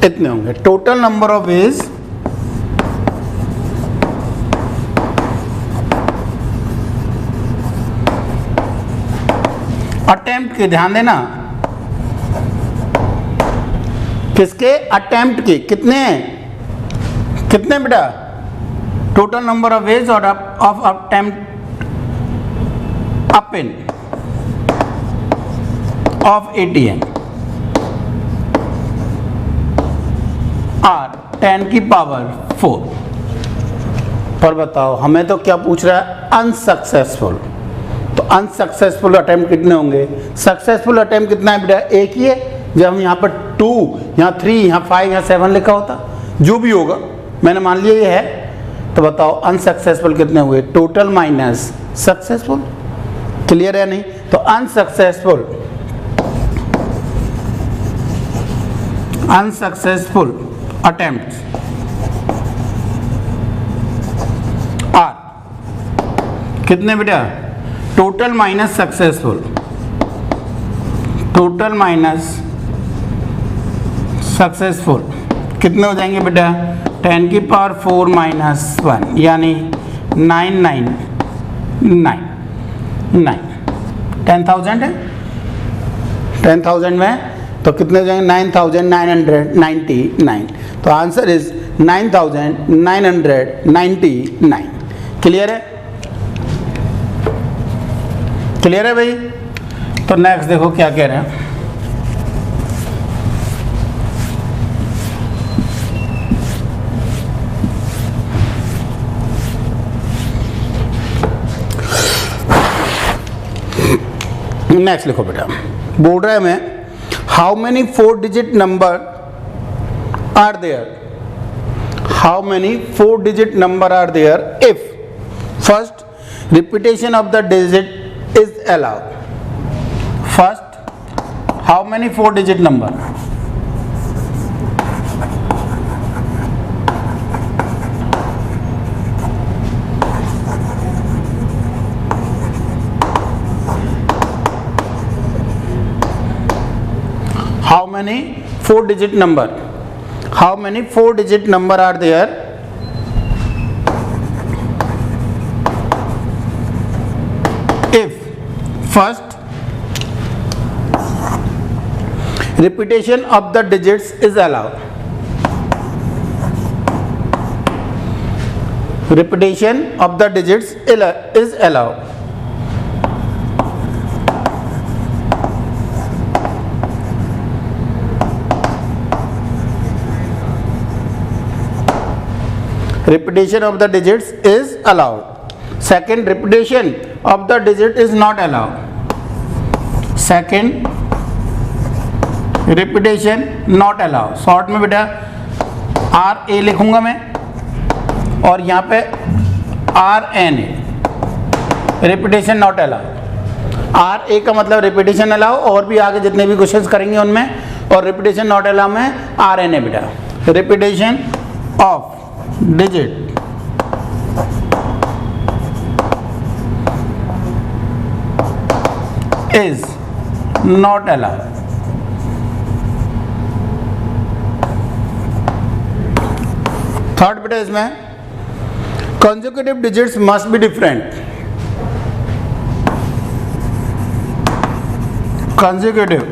इतने होंगे। Total number of ways attempt के, ध्यान देना, किसके, अटेम्प्ट के, कितने कितने बेटा, टोटल नंबर ऑफ वेज और of attempt up pin of ATM are 10 की पावर 4। पर बताओ हमें तो क्या पूछ रहा है, अनसक्सेसफुल। तो अनसक्सेसफुल अटेम्प्ट कितने होंगे, सक्सेसफुल अटेम्प्ट कितना है बेटा, एक ही है। जब हम यहाँ पर 2, यहाँ 3, यहाँ 5, यहाँ 7 लिखा होता, जो भी होगा, मैंने मान लिया ये है। तो बताओ अनसक्सेसफुल कितने हुए, टोटल माइनस सक्सेसफुल। क्लियर है नहीं। तो अनसक्सेसफुल अटेम्प्ट्स आर कितने बेटा, total minus successful, total minus successful कितने हो जाएंगे बेटा, 10 की पावर 4 माइनस 1 यानी 999। 10,000 है, 10,000 में तो कितने हो जाएंगे, 9,999। तो आंसर इज 9,999। क्लियर है, क्लियर है भाई। तो नेक्स्ट देखो क्या कह रहे हैं, नेक्स्ट लिखो बेटा, बोल रहा है मैं, how many 4 digit number are there, how many 4 digit number are there if first repetition of the digit is allowed. First, how many 4 digit number? How many 4 digit number? How many 4 digit number are there? If first repetition of the digits is allowed, repetition of the digits is allowed, repetition of the digits is allowed. Second, repetition of the digit is not allowed. Second, repetition not allowed. Short में बेटा RA लिखूंगा मैं और यहाँ पे RNA, repetition not allow. RA का मतलब repetition allow, और भी आगे जितने भी क्वेश्चंस करेंगे उनमें, और रिपीटेशन नॉट अलाउ में RNA बेटा, repetition of digit is not allowed. Third बेटा इसमें consecutive digits must be different. Consecutive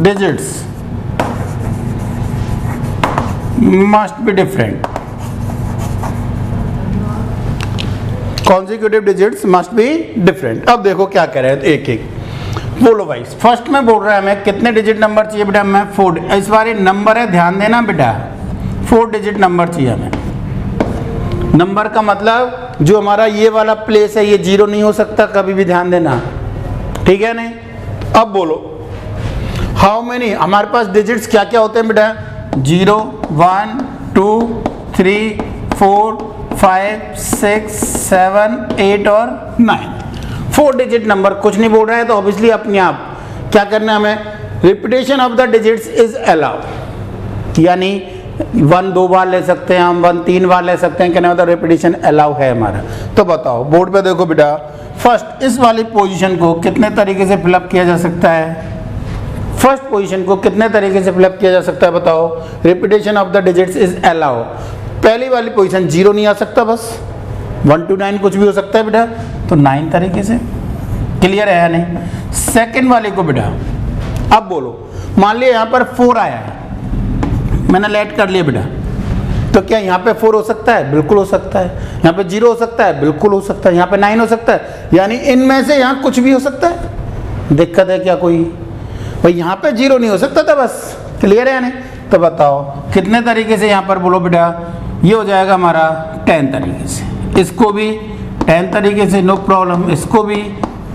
digits must be different. Consecutive digits must be different. अब देखो क्या कह रहे हैं एक एक बोलो भाई। फर्स्ट में बोल रहा है हमें कितने डिजिट नंबर चाहिए बेटा, हमें 4। इस बार ये नंबर है, ध्यान देना बेटा, 4 डिजिट नंबर चाहिए हमें। नंबर का मतलब जो हमारा ये वाला प्लेस है ये 0 नहीं हो सकता कभी भी, ध्यान देना, ठीक है नहीं। अब बोलो हाउ मेनी, हमारे पास डिजिट्स क्या क्या होते हैं बेटा, 0 1 2 3 4 5 6 7 8 और 9। 4 डिजिट नंबर कुछ नहीं बोल रहा है तो ऑब्वियसली अपने आप क्या करना है हमें, repetition of the digits is allow, यानी 1 2 बार ले सकते हैं हम, 1 3 बार ले सकते हैं, कहने मतलब रिपीटेशन अलाउ है हमारा। तो बताओ बोर्ड पे देखो बेटा, फर्स्ट इस वाली पोजीशन को कितने तरीके से फिलअप किया जा सकता है, फर्स्ट पोजीशन को कितने तरीके से फिलअप किया जा सकता है बताओ, repetition of the digits is allow. पहली वाली पोजीशन 0 नहीं आ सकता, बस 1 to 9 कुछ भी हो सकता है बेटा, तो 9 तरीके से, क्लियर है या नहीं। सेकंड वाले को बेटा अब बोलो, मान लिया यहाँ पर 4 आया है, मैंने लेट कर लिया बेटा, तो क्या यहाँ पे 4 हो सकता है, बिल्कुल हो सकता है। यहाँ पे 0 हो सकता है, बिल्कुल हो सकता है। यहाँ पे 9 हो सकता है, यानी इनमें से यहाँ कुछ भी हो सकता है। दिक्कत है क्या कोई भाई, यहाँ पे 0 नहीं हो सकता था, बस क्लियर है नहीं। तो बताओ कितने तरीके से यहाँ पर बोलो बेटा, ये हो जाएगा हमारा 10 तरीके से, इसको भी 10 तरीके से नो प्रॉब्लम, इसको भी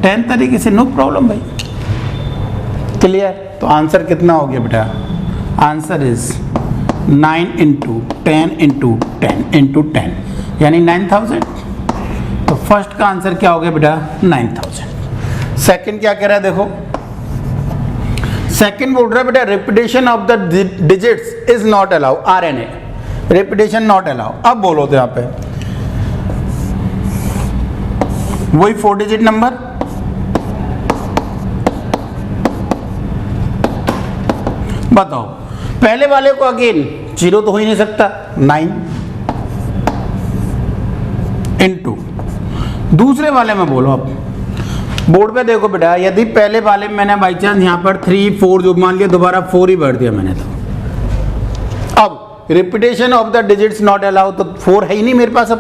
10 तरीके से नो प्रॉब्लम भाई, क्लियर। तो आंसर कितना हो गया बेटा, आंसर इज 9 × 10 × 10 × 10 यानी 9000। तो फर्स्ट का आंसर क्या हो गया बेटा 9000। सेकंड क्या कह रहा है देखो, सेकंड बोल रहा है बेटा repetition of the digits is not allow, RNA repetition not allow. अब बोलो तो यहाँ पे वही 4 डिजिट नंबर, बताओ पहले वाले को अगेन 0 तो हो ही नहीं सकता, 9 × दूसरे वाले में बोलो। अब बोर्ड पे देखो बेटा, यदि पहले वाले में मैंने बाई चांस यहाँ पर 3 4 जो मान लिया, दोबारा 4 ही भर दिया मैंने, तो अब repetition of the digits not allow, तो 4 है ही नहीं मेरे पास।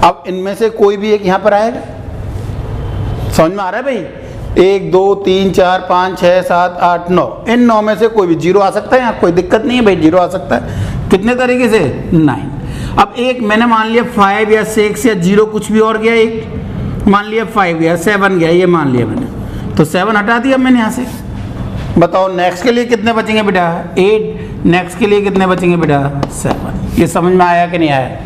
अब इनमें से कोई भी एक यहाँ पर आएगा, समझ में आ रहा है भाई, 1 2 3 4 5 6 7 8 9, इन 9 में से कोई भी 0 आ सकता है, यहाँ कोई दिक्कत नहीं है भाई, 0 आ सकता है। कितने तरीके से 9। अब एक मैंने मान लिया 5 या 6 या 0 कुछ भी और गया, एक मान लिया 5 गया 7 गया, ये मान लिया मैंने, तो 7 हटा दिया मैंने यहाँ से। बताओ नेक्स्ट के लिए कितने बचेंगे बेटा 8, नेक्स्ट के लिए कितने बचेंगे बेटा 7। ये समझ में आया कि नहीं आया,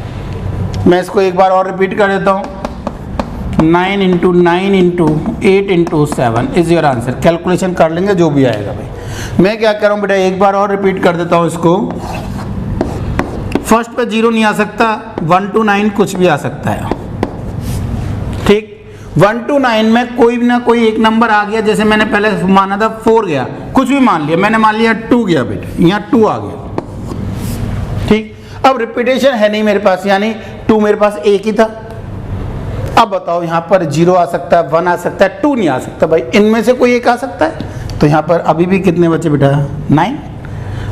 मैं इसको एक बार और रिपीट कर देता हूँ, 9 × 9 × 8 × 7 इज योर आंसर। कैलकुलेशन कर लेंगे जो भी आएगा भाई। मैं क्या कर रहा हूँ बेटा, एक बार और रिपीट कर देता हूँ इसको। फर्स्ट पे 0 नहीं आ सकता, 1 to 9 कुछ भी आ सकता है, ठीक। 1 to 9 में कोई ना कोई एक नंबर आ गया, जैसे मैंने पहले माना था 4 गया, कुछ भी मान लिया, मैंने मान लिया 2 गया बेटा, यहाँ 2 आ गया, ठीक। अब रिपीटेशन है नहीं मेरे पास, यानी 2 मेरे पास एक ही था। अब बताओ यहाँ पर 0 आ सकता है, 1 आ सकता है, 2 नहीं आ सकता भाई, इनमें से कोई एक आ सकता है। तो यहाँ पर अभी भी कितने बचे बेटा 9।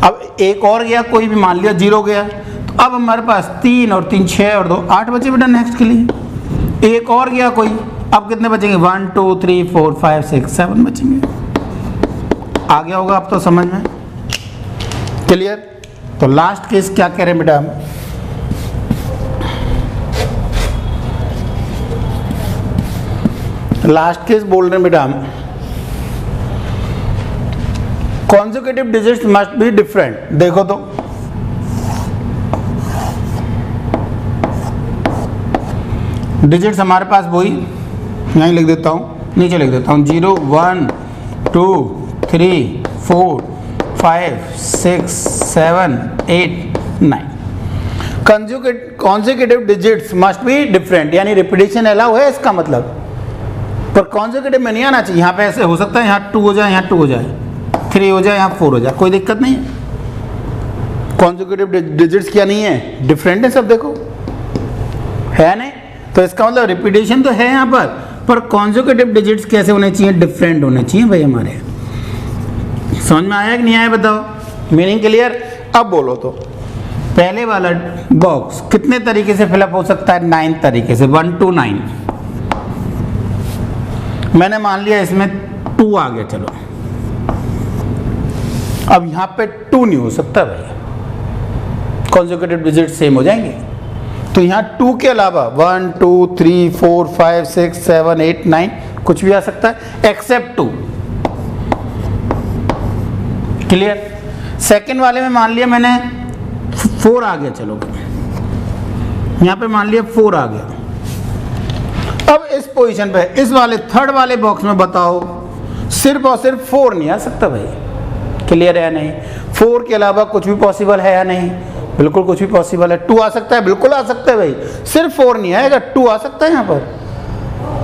अब एक और गया, कोई भी मान लिया 0 गया, तो अब हमारे पास 3 और 3 6 और 2 8 बचे बेटा नेक्स्ट के लिए। एक और गया कोई, अब कितने बचेंगे 1 2 3 4 5 6 7 बचेंगे। आ गया होगा अब तो समझ में, क्लियर। तो लास्ट केस क्या कह रहे हैं बेटा हम, लास्ट केस बोल रहे हैं बेटा हम, consecutive digits must be different. देखो तो डिजिट्स हमारे पास वही, यहीं लिख देता हूँ, नीचे लिख देता हूँ 0 1 2 3 4 5 6 7 8 9। Consecutive digits must be different, यानी रिपीटेशन अलाउ है इसका मतलब, पर कॉन्सेक्यूटिव में नहीं आना चाहिए। यहाँ पे ऐसे हो सकता है यहाँ 2 हो जाए, यहाँ 2 हो जाए, 3 हो जाए, यहाँ 4 हो जाए, कोई दिक्कत नहीं है। कॉन्सेक्यूटिव डिजिट्स क्या नहीं है, डिफरेंट है सब, देखो है नहीं। तो इसका मतलब रिपीटेशन तो है यहाँ पर कॉन्सेक्यूटिव डिजिट्स कैसे होने चाहिए, डिफरेंट होने चाहिए भाई हमारे। समझ में आया कि नहीं आया बताओ, मीनिंग क्लियर। अब बोलो तो पहले वाला बॉक्स कितने तरीके से फिलअप हो सकता है? 9 तरीके से, 1 to 9। मैंने मान लिया इसमें 2 आ गया, चलो अब यहां पे 2 नहीं हो सकता भाई, कॉन्सेक्यूटिव डिजिट सेम हो जाएंगे। तो यहां 2 के अलावा 1 2 3 4 5 6 7 8 9 कुछ भी आ सकता है एक्सेप्ट 2। क्लियर? सेकेंड वाले में मान लिया मैंने 4 आ गया, चलो यहां पे मान लिया 4 आ गया। अब इस पोजीशन पे इस वाले थर्ड वाले बॉक्स में बताओ सिर्फ और सिर्फ 4 नहीं आ सकता भाई। क्लियर है या नहीं? 4 के अलावा कुछ भी पॉसिबल है या नहीं? बिल्कुल कुछ भी पॉसिबल है। 2 आ सकता है, बिल्कुल आ सकता है भाई, सिर्फ 4 नहीं आएगा, 2 आ सकता है यहाँ पर।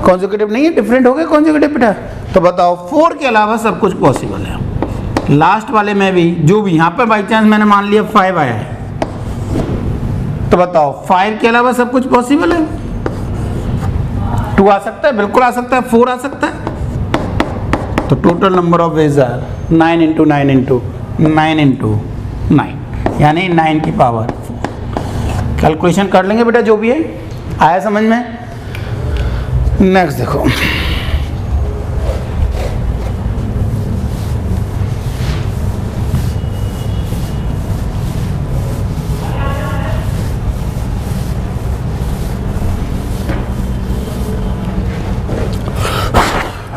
कॉन्सेक्यूटिव नहीं है, डिफरेंट हो गए कॉन्सेक्यूटिव बेटा। तो बताओ 4 के अलावा सब कुछ पॉसिबल है। लास्ट वाले में भी जो भी यहाँ पर बाई चांस मैंने मान लिया 5 आया है, तो बताओ 5 के अलावा सब कुछ पॉसिबल है। 2 आ सकता है, बिल्कुल आ सकता है, 4 आ सकता है। तो total number of ways are 9 into 9 into 9 into 9, यानी 9 की पावर 4। कैलकुलेशन कर लेंगे बेटा जो भी है। आया समझ में? नेक्स्ट देखो,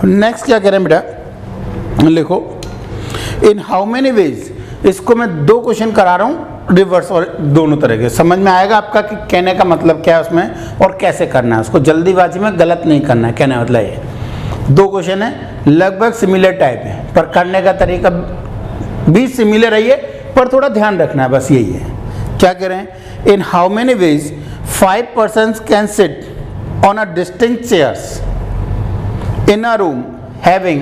नेक्स्ट क्या कह रहे हैं बेटा, लिखो इन हाउ मेनी वेज। इसको मैं 2 क्वेश्चन करा रहा हूँ रिवर्स और दोनों तरह के। समझ में आएगा आपका कि कहने का मतलब क्या है उसमें और कैसे करना है उसको। जल्दीबाजी में गलत नहीं करना है, कहने का मतलब ये 2 क्वेश्चन है, लगभग सिमिलर टाइप है, पर करने का तरीका भी सिमिलर है, पर थोड़ा ध्यान रखना है, बस यही है। क्या कह रहे हैं? इन how many ways 5 persons can sit on a distinct chairs in a room having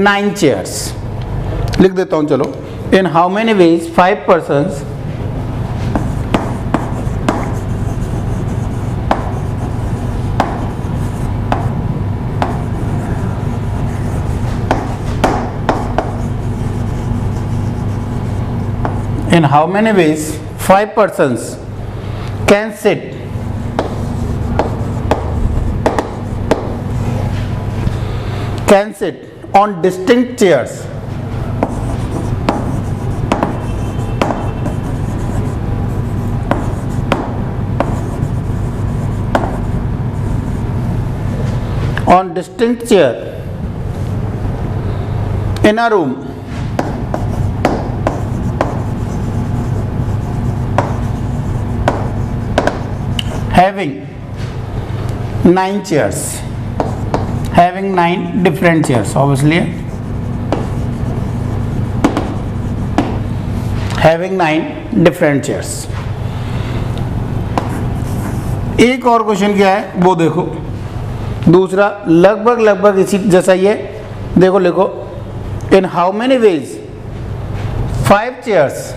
9 chairs। लिख देता हूं चलो। in how many ways 5 persons in how many ways 5 persons can sit on distinct chairs in a room having 9 chairs, having 9 different chairs, obviously having 9 different chairs। एक और question क्या है वो देखो, दूसरा लगभग इसी जैसा ही है। देखो लिखो in how many ways 5 chairs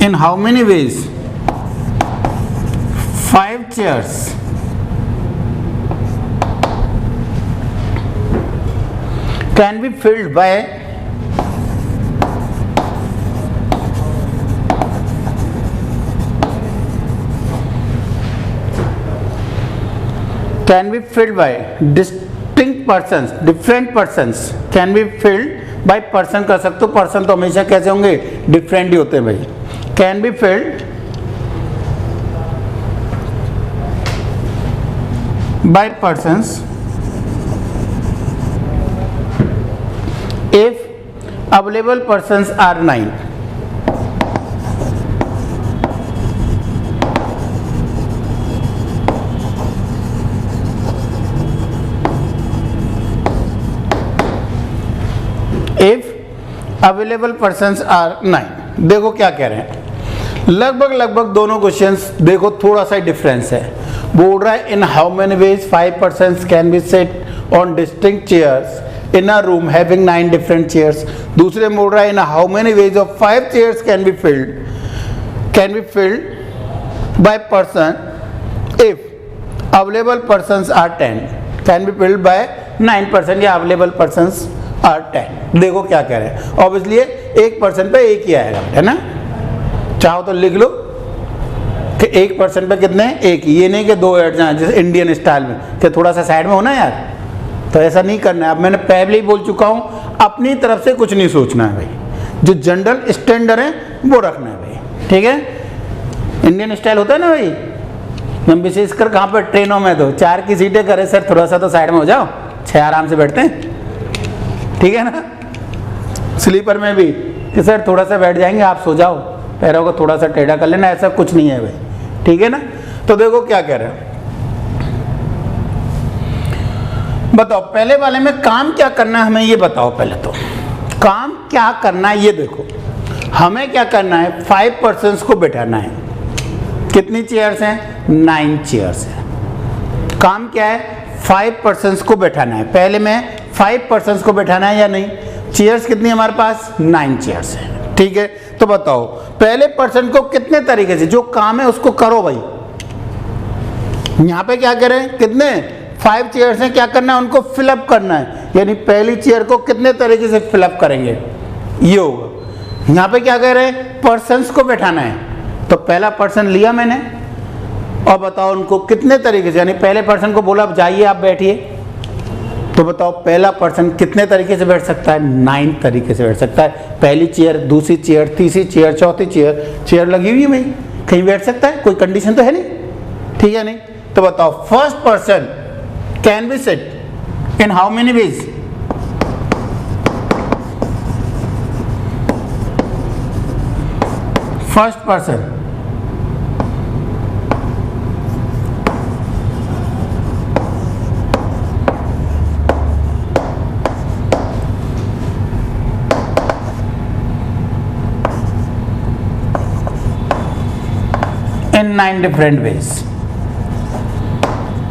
in how many ways 5 chairs can be filled by distinct persons, different persons can be filled by person कर सकते हो। पर्सन तो हमेशा कैसे होंगे? डिफरेंट ही होते हैं भाई। can be filled by persons if available persons are 9। if available persons are 9। देखो क्या कह रहे हैं, लगभग दोनों क्वेश्चंस देखो थोड़ा सा डिफरेंस है। बोल रहा है in how many ways 5 persons can be set on distinct chairs in a room having 9 different chairs. दूसरे बोल रहा है in how many ways of 5 chairs can be filled by person if available persons are 10 can be filled by 9% या available persons are 10। देखो क्या कह रहे हैं, ऑब्वियसली 1% पे एक ही आएगा, है ना। चाहो तो लिख लो कि 1% पे कितने, एक ही, ये नहीं कि दो ऐड जाए जैसे इंडियन स्टाइल में कि थोड़ा सा साइड में होना यार, तो ऐसा नहीं करना है। अब मैंने पहले ही बोल चुका हूँ, अपनी तरफ से कुछ नहीं सोचना है भाई, जो जनरल स्टैंडर्ड है वो रखना है भाई, ठीक है। इंडियन स्टाइल होता है ना भाई, हम विशेषकर कहाँ पर ट्रेनों में तो 4 की सीटें करे सर, थोड़ा सा तो साइड में हो जाओ, 6 आराम से बैठते हैं, ठीक है ना। स्लीपर में भी कि सर थोड़ा सा बैठ जाएंगे, आप सो जाओ, पैरों को थोड़ा सा टेढ़ा कर लेना, ऐसा कुछ नहीं है भाई, ठीक है ना। तो देखो क्या कह रहे हैं, बताओ पहले वाले में काम क्या करना है हमें, ये बताओ पहले तो काम क्या करना है। ये देखो हमें क्या करना है, 5 पर्सन्स को बैठाना है। कितनी चेयर्स हैं, 9 चेयर्स हैं। काम क्या है, 5 पर्सन्स को बैठाना है। पहले में 5 पर्सन्स को बैठाना है या नहीं, चेयर्स कितनी हमारे पास, 9 चेयर्स है, ठीक है। तो बताओ पहले पर्सन को कितने तरीके से, जो काम है उसको करो भाई। यहां पे क्या करें, कितने 5 चेयर्स हैं, क्या करना है, उनको फिलअप करना है। यानी पहली चेयर को कितने तरीके से फिलअप करेंगे, ये होगा। यहां पे क्या कह रहे हैं, पर्सन्स को बैठाना है, तो पहला पर्सन लिया मैंने, और बताओ उनको कितने तरीके से, यानी पहले पर्सन को बोला अब जाइए आप बैठिए, तो बताओ पहला पर्सन कितने तरीके से बैठ सकता है, 9 तरीके से बैठ सकता है। पहली चेयर, दूसरी चेयर, तीसरी चेयर, चौथी चेयर, चेयर लगी हुई है भाई, कहीं बैठ सकता है, कोई कंडीशन तो है नहीं, ठीक है नहीं। तो बताओ first person can be sit in how many ways, first person in 9 different ways.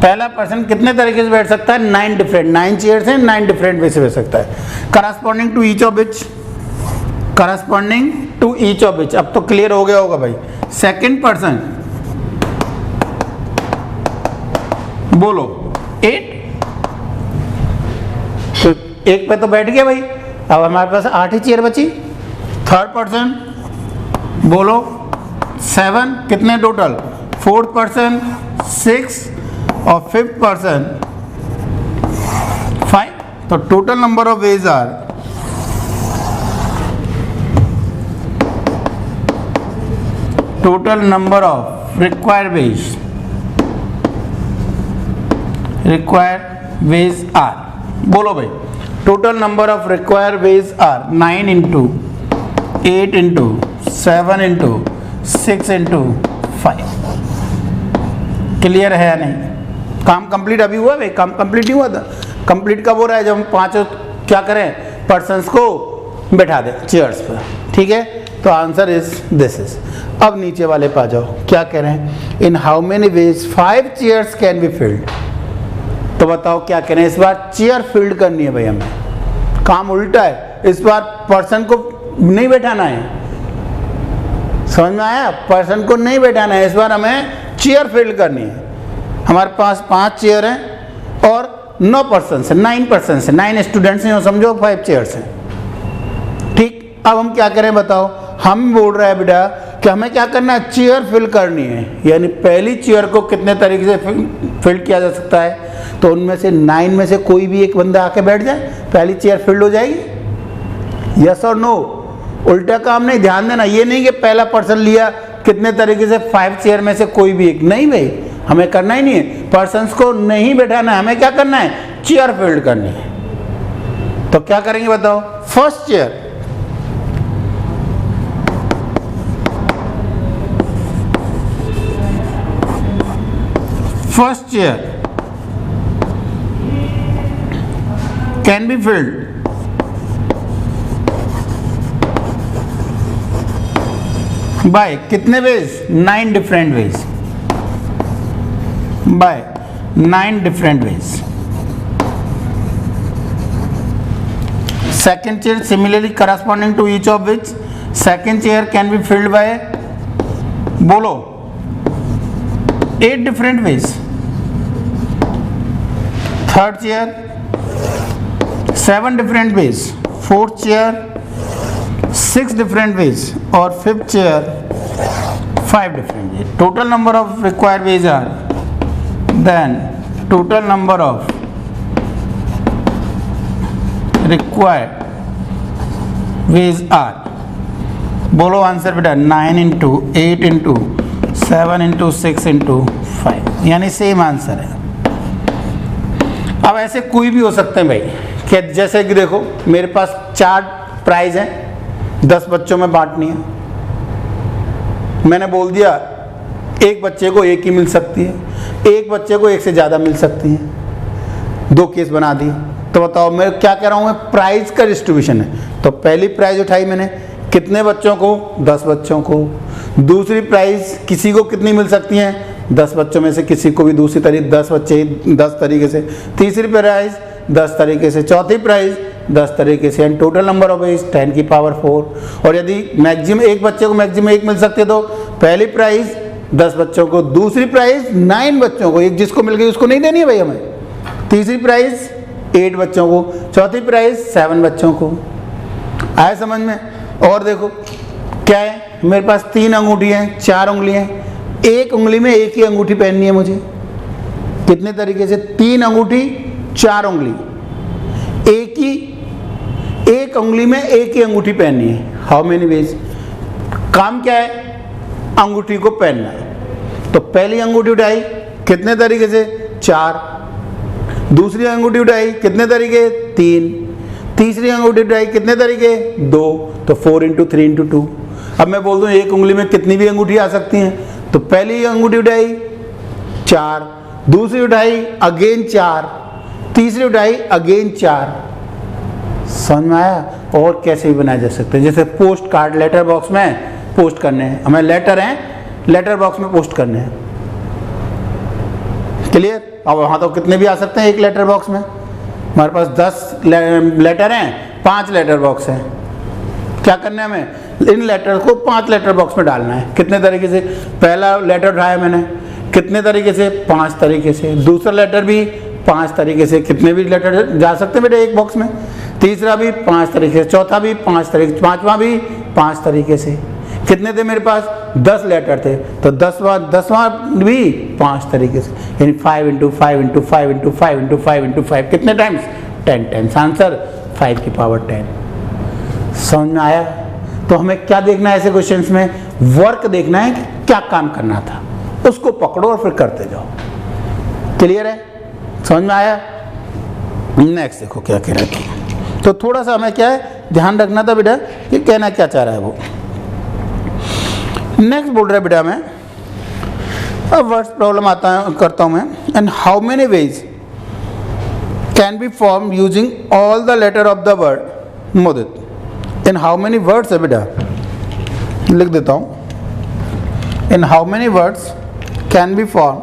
पहला पर्सन कितने तरीके से बैठ सकता है, 9 डिफरेंट, 9 चेयर्स हैं, 9 डिफरेंट वे से बैठ सकता है। Corresponding to each of which, corresponding to each of which, अब तो क्लियर हो गया होगा भाई। सेकंड पर्सन बोलो 8, तो एक पे तो बैठ गया भाई, अब हमारे पास 8 ही चेयर बची। थर्ड पर्सन बोलो 7, कितने टोटल, फोर्थ पर्सन 6 और फिफ्थ पर्सन 5, तो total number of ways are total number of required ways are, बोलो भाई, total number of required ways are 9 into 8 into 7 into 6 into 5। Clear है या नहीं, काम कंप्लीट अभी हुआ भाई, काम कंप्लीट नहीं हुआ था, कंप्लीट कब हो रहा है, जब हम 5 क्या करें, पर्सन्स को बैठा दें चेयर्स पर, ठीक है। तो आंसर इज दिस इज। अब नीचे वाले पे आ जाओ, क्या कह रहे हैं, इन how many ways 5 chairs can be field. तो बताओ क्या कह रहे हैं, इस बार चेयर फिल्ड करनी है भाई हमें, काम उल्टा है, इस बार पर्सन को नहीं बैठाना है, समझ में आया, पर्सन को नहीं बैठाना है, इस बार हमें चेयर फिल्ड करनी है। हमारे पास 5 चेयर हैं और 9 पर्सन है, 9 पर्सन है, 9 स्टूडेंट्स हैं, समझो 5 चेयर्स हैं, ठीक। अब हम क्या करें बताओ, हम बोल रहे हैं बेटा कि हमें क्या करना है, चेयर फिल करनी है, यानी पहली चेयर को कितने तरीके से फिल किया जा सकता है, तो उनमें से 9 में से कोई भी एक बंदा आके बैठ जाए, पहली चेयर फिल्ड हो जाएगी, यस और नो। उल्टा काम नहीं, ध्यान देना, ये नहीं कि पहला पर्सन लिया कितने तरीके से, 5 चेयर में से कोई भी एक, नहीं भाई, हमें करना ही नहीं है, पर्सन्स को नहीं बैठाना है, हमें क्या करना है, चेयर फिल्ड करनी है। तो क्या करेंगे बताओ, first chair first chair can be filled by कितने ways, 9 different ways, by 9 different ways। second chair similarly corresponding to each of which second chair can be filled by, बोलो 8 different ways। Third chair 7 different ways, fourth chair 6 different ways और fifth chair 5 different ways. Total number of required ways are, then total number of required ways are, बोलो answer बेटा, 9 into 8 into 7 into 6 into 5, यानी same answer है. अब ऐसे कोई भी हो सकते हैं भाई, कि जैसे कि देखो मेरे पास 4 प्राइज हैं, 10 बच्चों में बांटनी है. मैंने बोल दिया एक बच्चे को एक ही मिल सकती है, एक बच्चे को एक से ज़्यादा मिल सकती है, 2 केस बना दिए. तो बताओ मैं क्या कह रहा हूँ, मैं प्राइज का डिस्ट्रीब्यूशन है. तो पहली प्राइज उठाई मैंने, कितने बच्चों को, 10 बच्चों को. दूसरी प्राइज किसी को कितनी मिल सकती हैं, 10 बच्चों में से किसी को भी दूसरी तरीके 10 बच्चे 10 तरीके से. तीसरी प्राइज 10 तरीके से. चौथी प्राइज 10 तरीके से. And total number of ways 10 की पावर 4. और यदि मैक्सिमम एक बच्चे को मैक्सिमम 1 मिल सकते तो पहली प्राइज 10 बच्चों को, दूसरी प्राइज 9 बच्चों को, एक जिसको मिल गई उसको नहीं देनी है भाई हमें. तीसरी प्राइज 8 बच्चों को, चौथी प्राइज 7 बच्चों को. आया समझ में. और देखो क्या है, मेरे पास 3 अंगूठी हैं, 4 उंगलियां हैं, एक उंगली में एक ही अंगूठी पहननी है मुझे. कितने तरीके से, 3 अंगूठी 4 उंगली, एक उंगली में एक ही अंगूठी पहननी है. How many veg. काम क्या है, अंगूठी को पहनना है. तो पहली अंगूठी उठाई कितने तरीके से, 4. दूसरी अंगूठी उठाई कितने तरीके, 3. तीसरी अंगूठी उठाई कितने तरीके, 2. तो 4 इंटू 3 इंटू 2. अब मैं बोल दूं एक उंगली में कितनी भी अंगूठी आ सकती हैं. तो पहली अंगूठी उठाई 4, दूसरी उठाई अगेन 4, तीसरी उठाई अगेन 4. समझ में आया. और कैसे भी बनाए जा सकते हैं, जैसे पोस्ट कार्ड लेटर बॉक्स में पोस्ट करने हैं, हमें लेटर हैं, लेटर बॉक्स में पोस्ट करने हैं. क्लियर. अब वहाँ तो कितने भी आ सकते हैं एक लेटर बॉक्स में. हमारे पास 10 लेटर हैं, 5 लेटर बॉक्स हैं. क्या करना है हमें, इन लेटर को 5 लेटर बॉक्स में डालना है. कितने तरीके से, पहला लेटर उठाया मैंने कितने तरीके से, 5 तरीके से. दूसरा लेटर भी 5 तरीके से, कितने भी लेटर जा सकते हैं बेटे एक बॉक्स में. तीसरा भी 5 तरीके से, चौथा भी 5 तरीके से, पांचवा भी 5 तरीके से. कितने थे मेरे पास, 10 लेटर थे, तो 10वां भी 5 तरीके से, यानी 5 into 5 into 5 into 5 into 5 into 5. कितने टाइम्स, 10 टाइम्स. आंसर 5 की पावर 10. समझ में आया. तो हमें क्या देखना है ऐसे क्वेश्चंस में, वर्क देखना है कि क्या काम करना था, उसको पकड़ो और फिर करते जाओ. क्लियर है, समझ में आया. नेक्स्ट देखो क्या कह रहा है. तो थोड़ा सा हमें क्या है ध्यान रखना था बेटा कि कहना क्या चाह रहा है वो. नेक्स्ट बोल रहा है बेटा मैं, अब वर्ड्स प्रॉब्लम आता है करता हूं मैं. And how many ways can be form using all the letter of the word Modit. In how many words है बेटा, लिख देता हूं. In how many words can be form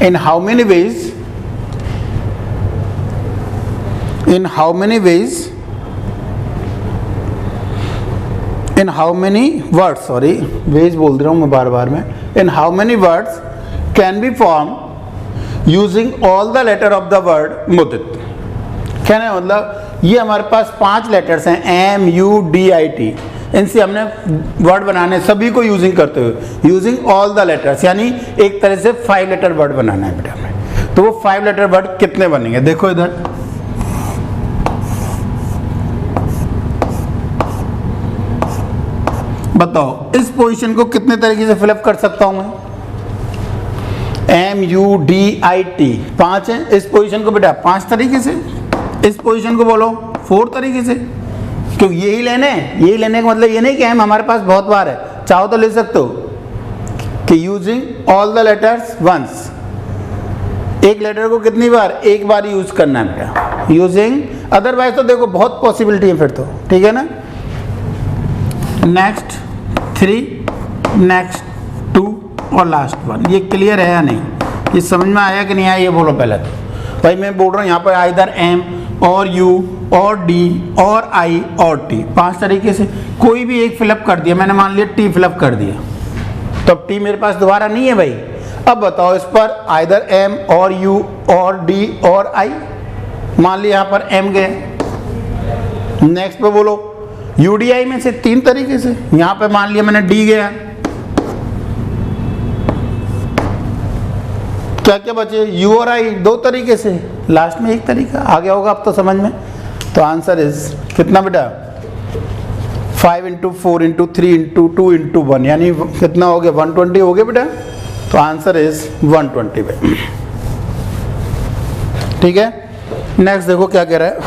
in how many ways in how many words, sorry ways बोल रहा हूँ मैं बार बार में. in how many words can be formed using all the letter of the word मुदित. कहने का मतलब ये हमारे पास 5 लेटर्स हैं, MUDIT. इनसे हमने वर्ड बनाने सभी को यूजिंग करते हुए, यूजिंग ऑल द लेटर्स, यानी एक तरह से 5 लेटर वर्ड बनाना है बेटा हमें. तो वो 5 लेटर वर्ड कितने बनेंगे, देखो इधर. बताओ इस पोजीशन को कितने तरीके से फिलअप कर सकता हूं मैं? MUDIT 5 है, इस पोजीशन को बेटा 5 तरीके से, इस पोजीशन को बोलो 4 तरीके से, क्योंकि यही लेने का मतलब ये नहीं कि हमारे पास बहुत बार है, चाहो तो ले सकते हो कि using all the letters once, एक लेटर को कितनी बार? एक बार यूज करना है बेटा, यूजिंग, अदरवाइज तो देखो बहुत पॉसिबिलिटी है फिर तो, ठीक है ना। नेक्स्ट 3, नेक्स्ट 2 और लास्ट 1, ये क्लियर है या नहीं? ये समझ में आया कि नहीं आया ये बोलो पहले तो। भाई मैं बोल रहा हूँ यहाँ पर आइदर M और U और D और I और T, 5 तरीके से कोई भी एक फिलअप कर दिया मैंने, मान लिया T फिलअप कर दिया, तो अब T मेरे पास दोबारा नहीं है भाई। अब बताओ इस पर आइदर M और U और D और I, मान लिया यहाँ पर M गए, नेक्स्ट पे बोलो UDI में से 3 तरीके से, यहाँ पे मान लिया मैंने D गया, क्या क्या बचे? U और I 2 तरीके से, लास्ट में 1 तरीका आ गया होगा अब तो समझ में। तो आंसर इज कितना बेटा? 5 × 4 × 3 × 2 × 1, यानी कितना हो गया? 120 हो गया बेटा। तो आंसर इज 120 भाई, ठीक है। नेक्स्ट देखो क्या कह रहा है,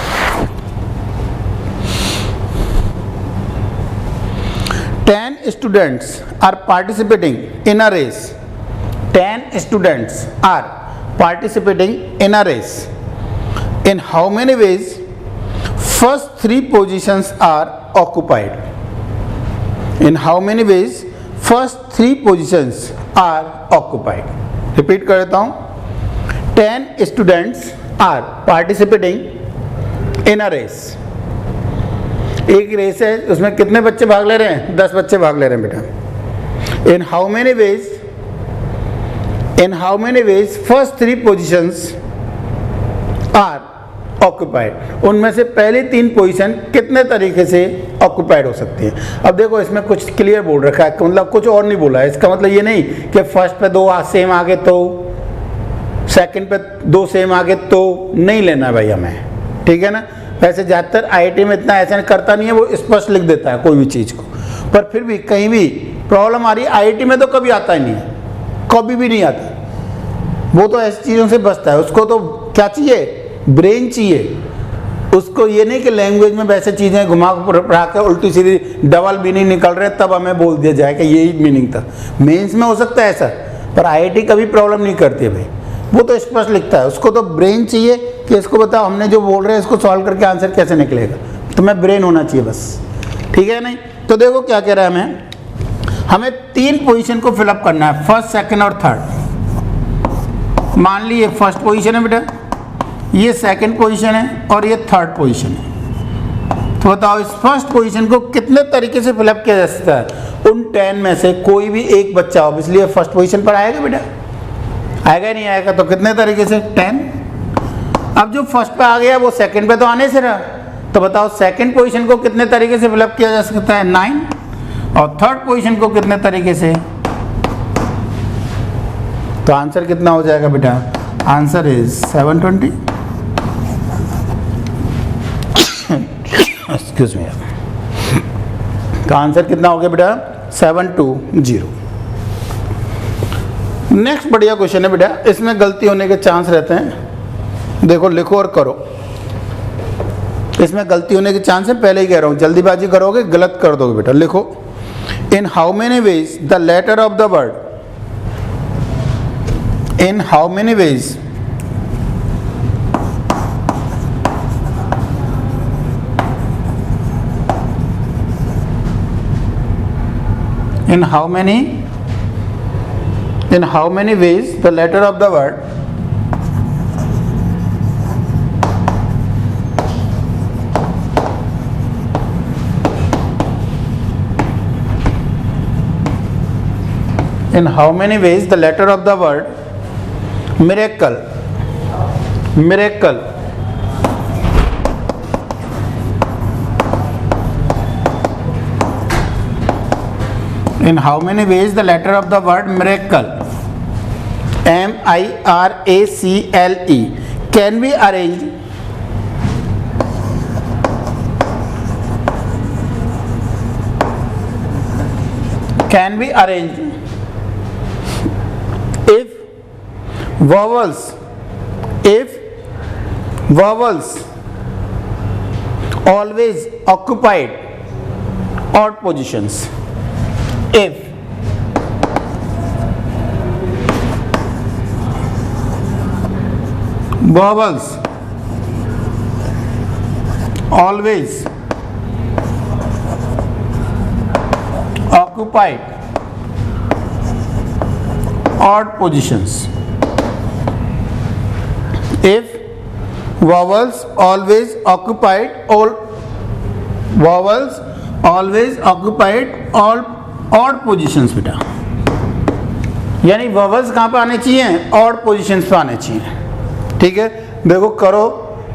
10 students are participating in a race. 10 students are participating in a race. In how many ways first 3 positions are occupied? In how many ways first 3 positions are occupied? Repeat कर देता हूँ। 10 students are participating in a race. एक race है, उसमें कितने बच्चे भाग ले रहे हैं? 10 बच्चे भाग ले रहे हैं बेटा। In how many ways first 3 positions are occupied, उनमें से पहली 3 पोजीशन कितने तरीके से ऑक्यूपाइड हो सकती है। अब देखो इसमें कुछ क्लियर बोल रखा है, मतलब कुछ और नहीं बोला है, इसका मतलब ये नहीं कि फर्स्ट पे 2 सेम आ गए तो सेकंड पे 2 सेम आ गए तो नहीं लेना भाई हमें, ठीक है ना। वैसे ज़्यादातर IIT में इतना ऐसा करता नहीं है, वो स्पष्ट लिख देता है कोई भी चीज़ को, पर फिर भी कहीं भी प्रॉब्लम आ रही है। IIT में तो कभी आता ही नहीं है, कभी भी नहीं आता, वो तो ऐसी चीज़ों से बचता है। उसको तो क्या चाहिए? ब्रेन चाहिए उसको, ये नहीं कि लैंग्वेज में वैसे चीज़ें घुमा पढ़ा के उल्टी सीधी डबल मीनिंग निकल रहे तब हमें बोल दिया जाए कि यही मीनिंग था। मेंस में हो सकता है ऐसा, पर IIT कभी प्रॉब्लम नहीं करती है भाई, वो तो स्पष्ट लिखता है। उसको तो ब्रेन चाहिए कि इसको बताओ हमने जो बोल रहे हैं इसको सॉल्व करके आंसर कैसे निकलेगा, तुम्हें ब्रेन होना चाहिए बस, ठीक है नहीं। तो देखो क्या कह रहा है, हमें 3 पोजीशन को फिलअप करना है, फर्स्ट, सेकंड और थर्ड। मान ली ये फर्स्ट पोजीशन है बेटा, ये सेकंड पोजीशन है और ये थर्ड पोजीशन है। तो बताओ इस फर्स्ट पोजीशन को कितने तरीके से फिलअप किया जा सकता है? उन 10 में से कोई भी एक बच्चा हो, इसलिए फर्स्ट पोजीशन पर आएगा बेटा, आएगा नहीं आएगा? तो कितने तरीके से? 10। अब जो फर्स्ट पे आ गया वो सेकंड पे तो आने से रहा, तो बताओ सेकंड पोजीशन को कितने तरीके से फिलअप किया जा सकता है? 9। और थर्ड पोजीशन को कितने तरीके से? तो आंसर कितना हो जाएगा बेटा? Answer is 720। Excuse me. तो आंसर कितना हो गया बेटा? 720। नेक्स्ट बढ़िया क्वेश्चन है बेटा, इसमें गलती होने के चांस रहते हैं, देखो लिखो और करो। इसमें गलती होने के चांस है, पहले ही कह रहा हूँ, जल्दीबाजी करोगे गलत कर दोगे बेटा। लिखो, in how many ways the letter of the word, in how many ways in how many ways the letter of the word miracle in how many ways the letter of the word miracle, MIRACLE, can be arranged can be arranged if vowels always occupied odd positions. If vowels always occupied odd positions. If vowels always occupied all odd positions बेटा, यानी vowels कहाँ पे आने चाहिए? odd positions पे आने चाहिए। ठीक है, देखो करो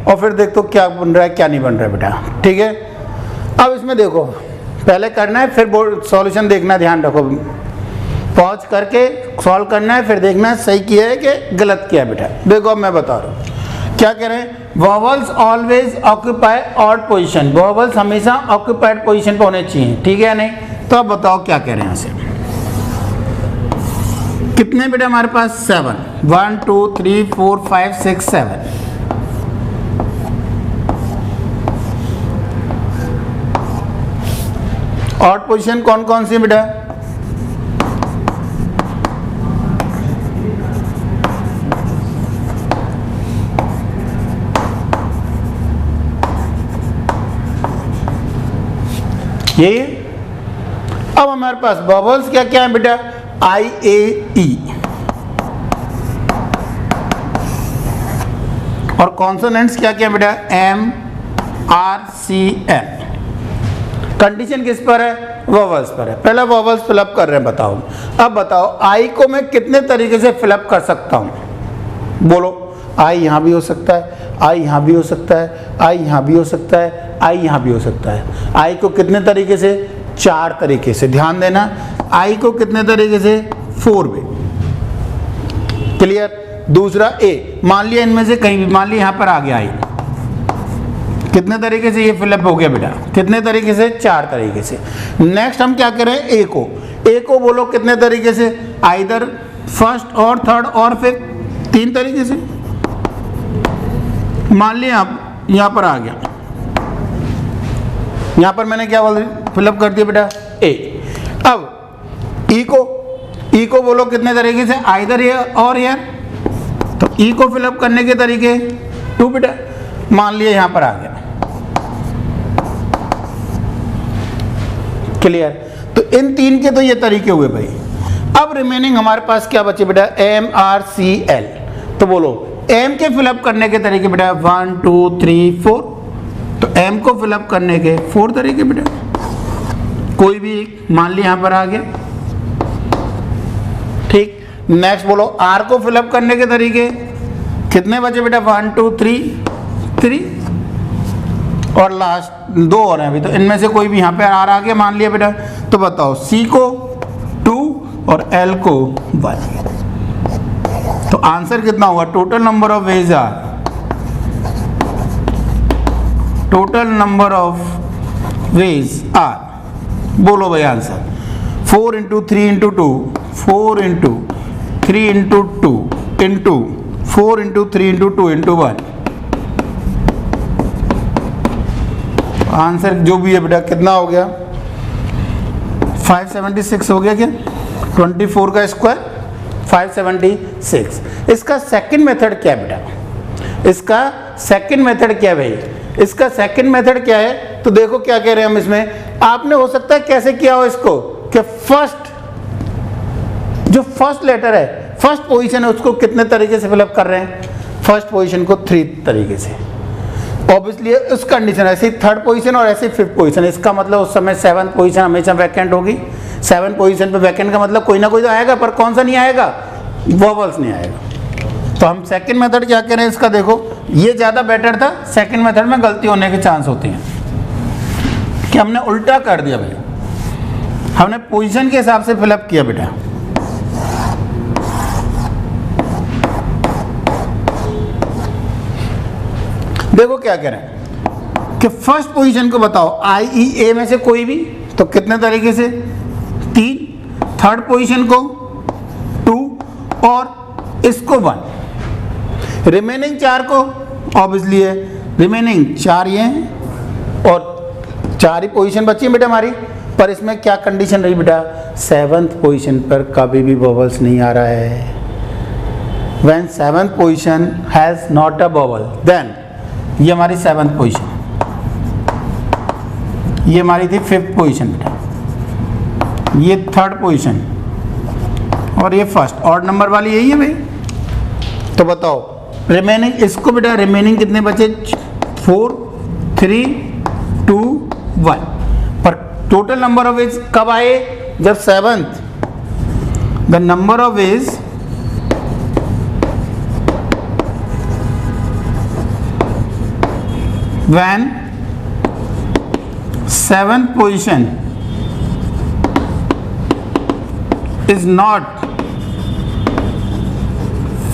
और फिर देखो क्या बन रहा है क्या नहीं बन रहा है बेटा। ठीक है, अब इसमें देखो पहले करना है फिर बोर्ड सॉल्यूशन देखना, ध्यान रखो, पॉज करके सॉल्व करना है फिर देखना है सही किया है कि गलत किया है बेटा। देखो अब मैं बता रहा हूँ क्या कह रहे हैं, vowels always occupy odd position, vowels हमेशा ऑक्यूपाइड पोजीशन पे होने चाहिए। ठीक है या नहीं? तो अब बताओ क्या कह रहे हैं यहाँ से, कितने बेटा हमारे पास? 7, 1 2 3 4 5 6 7। ऑड पोजीशन कौन कौन सी बेटा? ये अब हमारे पास वॉवल्स क्या क्या है बेटा? I A E और कॉन्सोनेंट्स क्या क्या बेटा? M R C M। Condition किस पर है? वॉवल्स पर है। पहला वॉवल्स फिलअप कर रहे हैं, बताओ। अब बताओ I को मैं कितने तरीके से फिलअप कर सकता हूं? बोलो। I यहाँ भी हो सकता है, I यहाँ भी हो सकता है, I यहाँ भी हो सकता है, I यहाँ भी हो सकता है। I को कितने तरीके से? 4 तरीके से। ध्यान देना, I को कितने तरीके से? 4 वे। क्लियर? दूसरा A, मान लिया इनमें से कहीं भी, मान लिया यहाँ पर आ गया I, कितने तरीके से ये फिलअप हो गया बेटा? कितने तरीके से? 4 तरीके से। नेक्स्ट हम क्या करें? A को बोलो कितने तरीके से? आइदर फर्स्ट और थर्ड और फिर 3 तरीके से। मान लिया आप यहाँ पर आ गया, यहाँ पर मैंने क्या बोल फिलअप कर दिया बेटा? A। अब E को बोलो कितने तरीके से? आइदर ये और ये। तो E को फिलअप करने के तरीके 2 बेटा। मान लिया यहाँ पर आ गया। क्लियर? तो इन 3 के तो ये तरीके हुए भाई। अब रिमेनिंग हमारे पास क्या बचे बेटा? M R C L। तो बोलो M के फिलअप करने के तरीके बेटा 1 2 3 4। तो M को फिलअप करने के 4 तरीके बेटा, कोई भी एक। मान लिया यहाँ पर आ गया। ठीक, नेक्स्ट बोलो R को फिलअप करने के तरीके कितने बचे बेटा? 1 2 3 और लास्ट 2 और हैं अभी, तो इनमें से कोई भी यहाँ पे R आ गया मान लिया बेटा। तो बताओ C को 2 और L को 1। तो आंसर कितना हुआ? Total number of ways are, total number of ways are, बोलो भाई आंसर 4 × 3 × 2, 4 × 3 × 2 × 4 × 3 × 2 × 1। आंसर जो भी है बेटा कितना हो गया? 576 हो गया क्या? 24 का स्क्वायर 576। इसका सेकंड मेथड क्या है बेटा? इसका सेकंड मेथड क्या है भाई? इसका सेकंड मेथड क्या है? तो देखो क्या कह रहे हैं हम इसमें। आपने हो सकता है कैसे किया हो इसको कि फर्स्ट, जो फर्स्ट लेटर है, फर्स्ट पोजीशन है, उसको कितने तरीके से फिलअप कर रहे हैं? फर्स्ट पोजीशन को 3 तरीके से। ऑब्वियसली उस कंडीशन ऐसे थर्ड पोजीशन और ऐसे 5th पोजीशन, इसका मतलब उस समय 7th पोजीशन हमेशा वैकेंट होगी। 7th पोजीशन पे वैकेंट का मतलब कोई ना कोई तो आएगा, पर कौन सा नहीं आएगा? वॉवल्स नहीं आएगा। तो हम सेकंड मेथड क्या करें इसका? देखो ये ज़्यादा बेटर था। सेकंड मेथड में गलती होने के चांस होते हैं कि हमने उल्टा कर दिया भाई, हमने पोजीशन के हिसाब से फिलअप किया बेटा। देखो क्या कह रहे हैं कि फर्स्ट पोजीशन को बताओ I E A में से कोई भी, तो कितने तरीके से? 3। थर्ड पोजीशन को 2 और इसको 1, रिमेनिंग 4 को ऑब्वियसली है, रिमेनिंग 4 ये हैं और 4 ही पोजीशन बची है बेटा हमारी। पर इसमें क्या कंडीशन रही बेटा, 7th पोजीशन पर कभी भी वॉवल्स नहीं आ रहा है। When 7th position has not a vowel, then ये हमारी 7th पोजीशन, ये हमारी थी 5th पोजीशन बेटा, ये 3rd पोजीशन और ये फर्स्ट ऑड नंबर वाली यही है भाई। तो बताओ रिमेनिंग, इसको बेटा रिमेनिंग कितने बचे, 4 3 2 1। पर टोटल नंबर ऑफ वेज कब आए, जब 7th, the number of veg when 7th position is not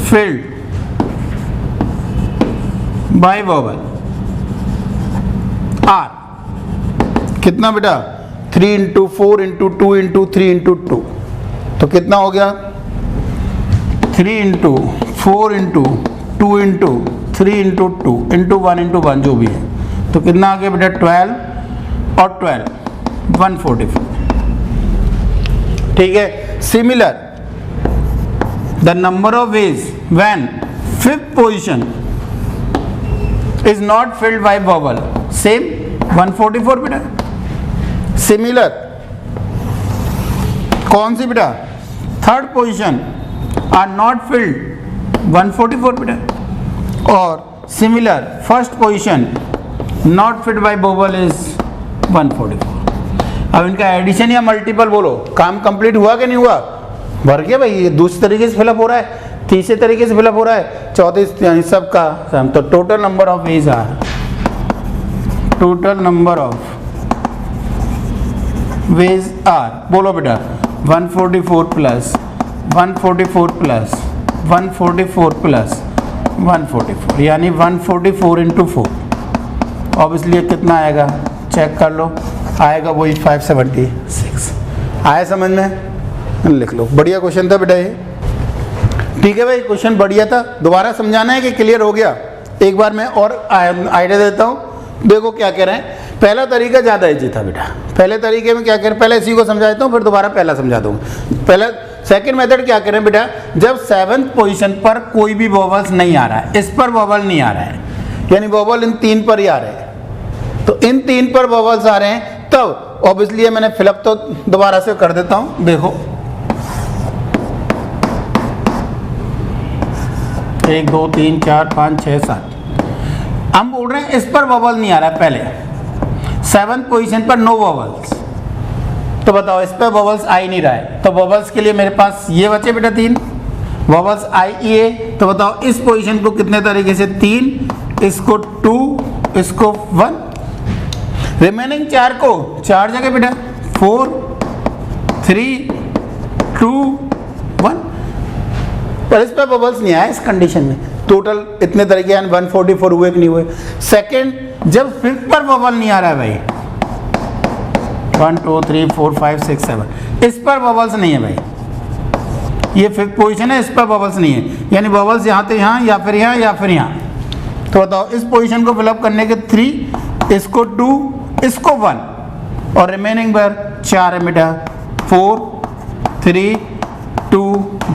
filled by vowel are कितना बेटा, 3 into 4 into 2 into 3 into 2, तो कितना हो गया, 3 into 4 into 2 into 3 into 2 into 1 into 1 जो भी है, तो कितना आ गया बेटा 12 और 12 144। ठीक है। Similar the number of veg when 5th position is not filled by vowel, same 144 बेटा। सिमिलर कौन सी बेटा, 3rd position are not filled 144 बेटा, और similar 1st position not fit by vowel is 144। अब इनका एडिशन या मल्टीपल बोलो, काम कंप्लीट हुआ कि नहीं हुआ, भर गया भाई। ये दूसरे तरीके से फिलअप हो रहा है, तीसरे तरीके से फिलअप हो रहा है, चौथे यानी सबका सम। तो total number of ways are, total number of ways are, बोलो बेटा 144 प्लस 144 प्लस 144 प्लस 144, यानी 144 इंटू 4। ऑब्वियसली कितना आएगा, चेक कर लो, आएगा वही 576। आया समझ में, लिख लो। बढ़िया क्वेश्चन था बेटा ये। ठीक है भाई, क्वेश्चन बढ़िया था। दोबारा समझाना है कि क्लियर हो गया? एक बार मैं और आइडिया देता हूँ, देखो क्या कह रहे हैं। पहला तरीका ज़्यादा ईजी था बेटा। पहले तरीके में क्या कह रहे हैं, पहले इसी को समझा देता हूँ, फिर दोबारा पहला समझा दूँगा। पहला सेकंड मेथड क्या करें बेटा, जब 7th पोजीशन पर कोई भी वॉवल्स नहीं आ रहा है, इस पर वॉवल नहीं आ रहा है, यानी वॉवल इन 3 पर ही आ रहे हैं, तो इन 3 पर वॉवल्स आ रहे हैं, तब ऑब्वियसली मैंने फिलअप तो दोबारा से कर देता हूं। देखो 1 2 3 4 5 6 7, हम बोल रहे हैं इस पर वॉवल नहीं आ रहा है। पहले 7th पोजीशन पर नो वॉवल्स, तो बताओ इस पर वॉवल्स आ ही नहीं रहा है, तो वॉवल्स के लिए मेरे पास ये बचे बेटा 3 वॉवल्स आई ई ए। तो बताओ इस पोजीशन को कितने तरीके से, 3, इसको 2, इसको 1, रिमेनिंग 4 को 4 जगह बेटा 4 3 2 1, पर इस पर वॉवल्स नहीं आया इस कंडीशन में। टोटल इतने तरीके 144 हुए कि नहीं हुए। सेकंड, जब 5th पर वॉवल नहीं आ रहा है भाई, 1 2 3 4 5 6 7, इस पर वॉवल्स नहीं है भाई, ये 5th पोजीशन है, इस पर वॉवल्स नहीं है, यानी वॉवल्स यहाँ तो यहाँ या फिर यहाँ या फिर यहाँ। तो बताओ इस पोजीशन को फिलअप करने के 3, इसको 2, इसको 1, और रिमेनिंग पर 4 है बेटा, 4 3 2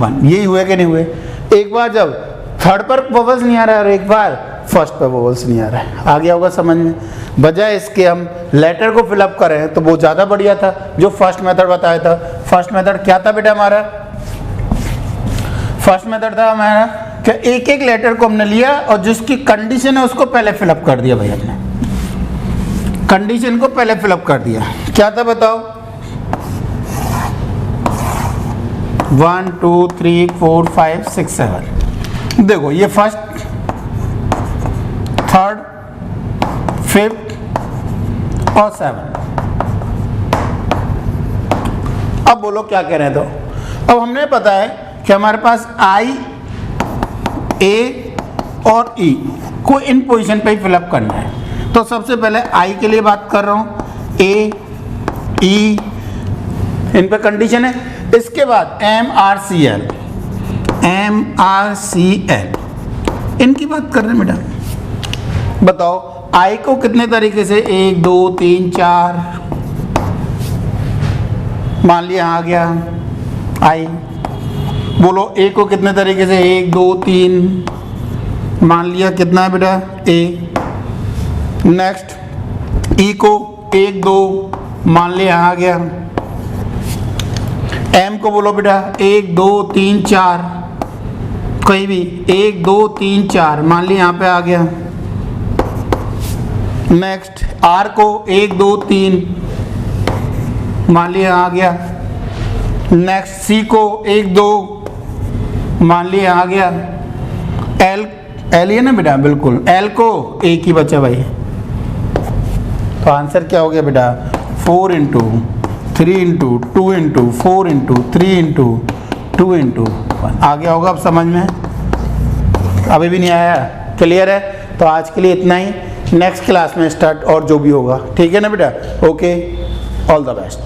1। यही हुए कि नहीं हुए? एक बार जब 3rd पर वॉवल्स नहीं आ रहा है और एक बार 1st पर वॉवल्स नहीं आ रहा है। आ गया होगा समझ में? बजाय इसके हम लेटर को फिलअप करें तो वो ज़्यादा बढ़िया था, जो फर्स्ट मेथड बताया था। फर्स्ट मेथड क्या था बेटा हमारा? फर्स्ट मेथड था हमारा कि एक एक लेटर को हमने लिया और जिसकी कंडीशन है उसको पहले फिलअप कर दिया भाई, हमने कंडीशन को पहले फिलअप कर दिया। क्या था बताओ? 1 2 3 4 5 6 7। देखो ये 1st 3rd 5th और 7। अब बोलो क्या कह रहे हैं? तो अब हमने पता है कि हमारे पास आई ए और ई को इन पोजीशन पे ही फिलअप करना है। तो सबसे पहले आई के लिए बात कर रहा हूँ, ए ई इन पे कंडीशन है इसके बाद MrCl, इनकी बात कर रहे हैं बेटा। बताओ I को कितने तरीके से, 1 2 3 4, मान लिया आ गया I। बोलो A को कितने तरीके से, 1 2 3, मान लिया कितना है बेटा A। नेक्स्ट E को 1 2, मान लिया आ गया। M को बोलो बेटा 1 2 3 4, कहीं भी 1 2 3 4, मान लिया यहाँ पे आ गया। नेक्स्ट R को 1 2 3, मान लिया आ गया। नेक्स्ट C को 1 2, मान लिया आ गया। L है ना बेटा, बिल्कुल L को एक ही बचा भाई, तो आंसर क्या हो गया बेटा 4 × 3 × 2 × 4 × 3 × 2 × 1। आ गया होगा अब समझ में? अभी भी नहीं आया? क्लियर है? तो आज के लिए इतना ही, नेक्स्ट क्लास में स्टार्ट और जो भी होगा, ठीक है ना बेटा? Okay, all the best.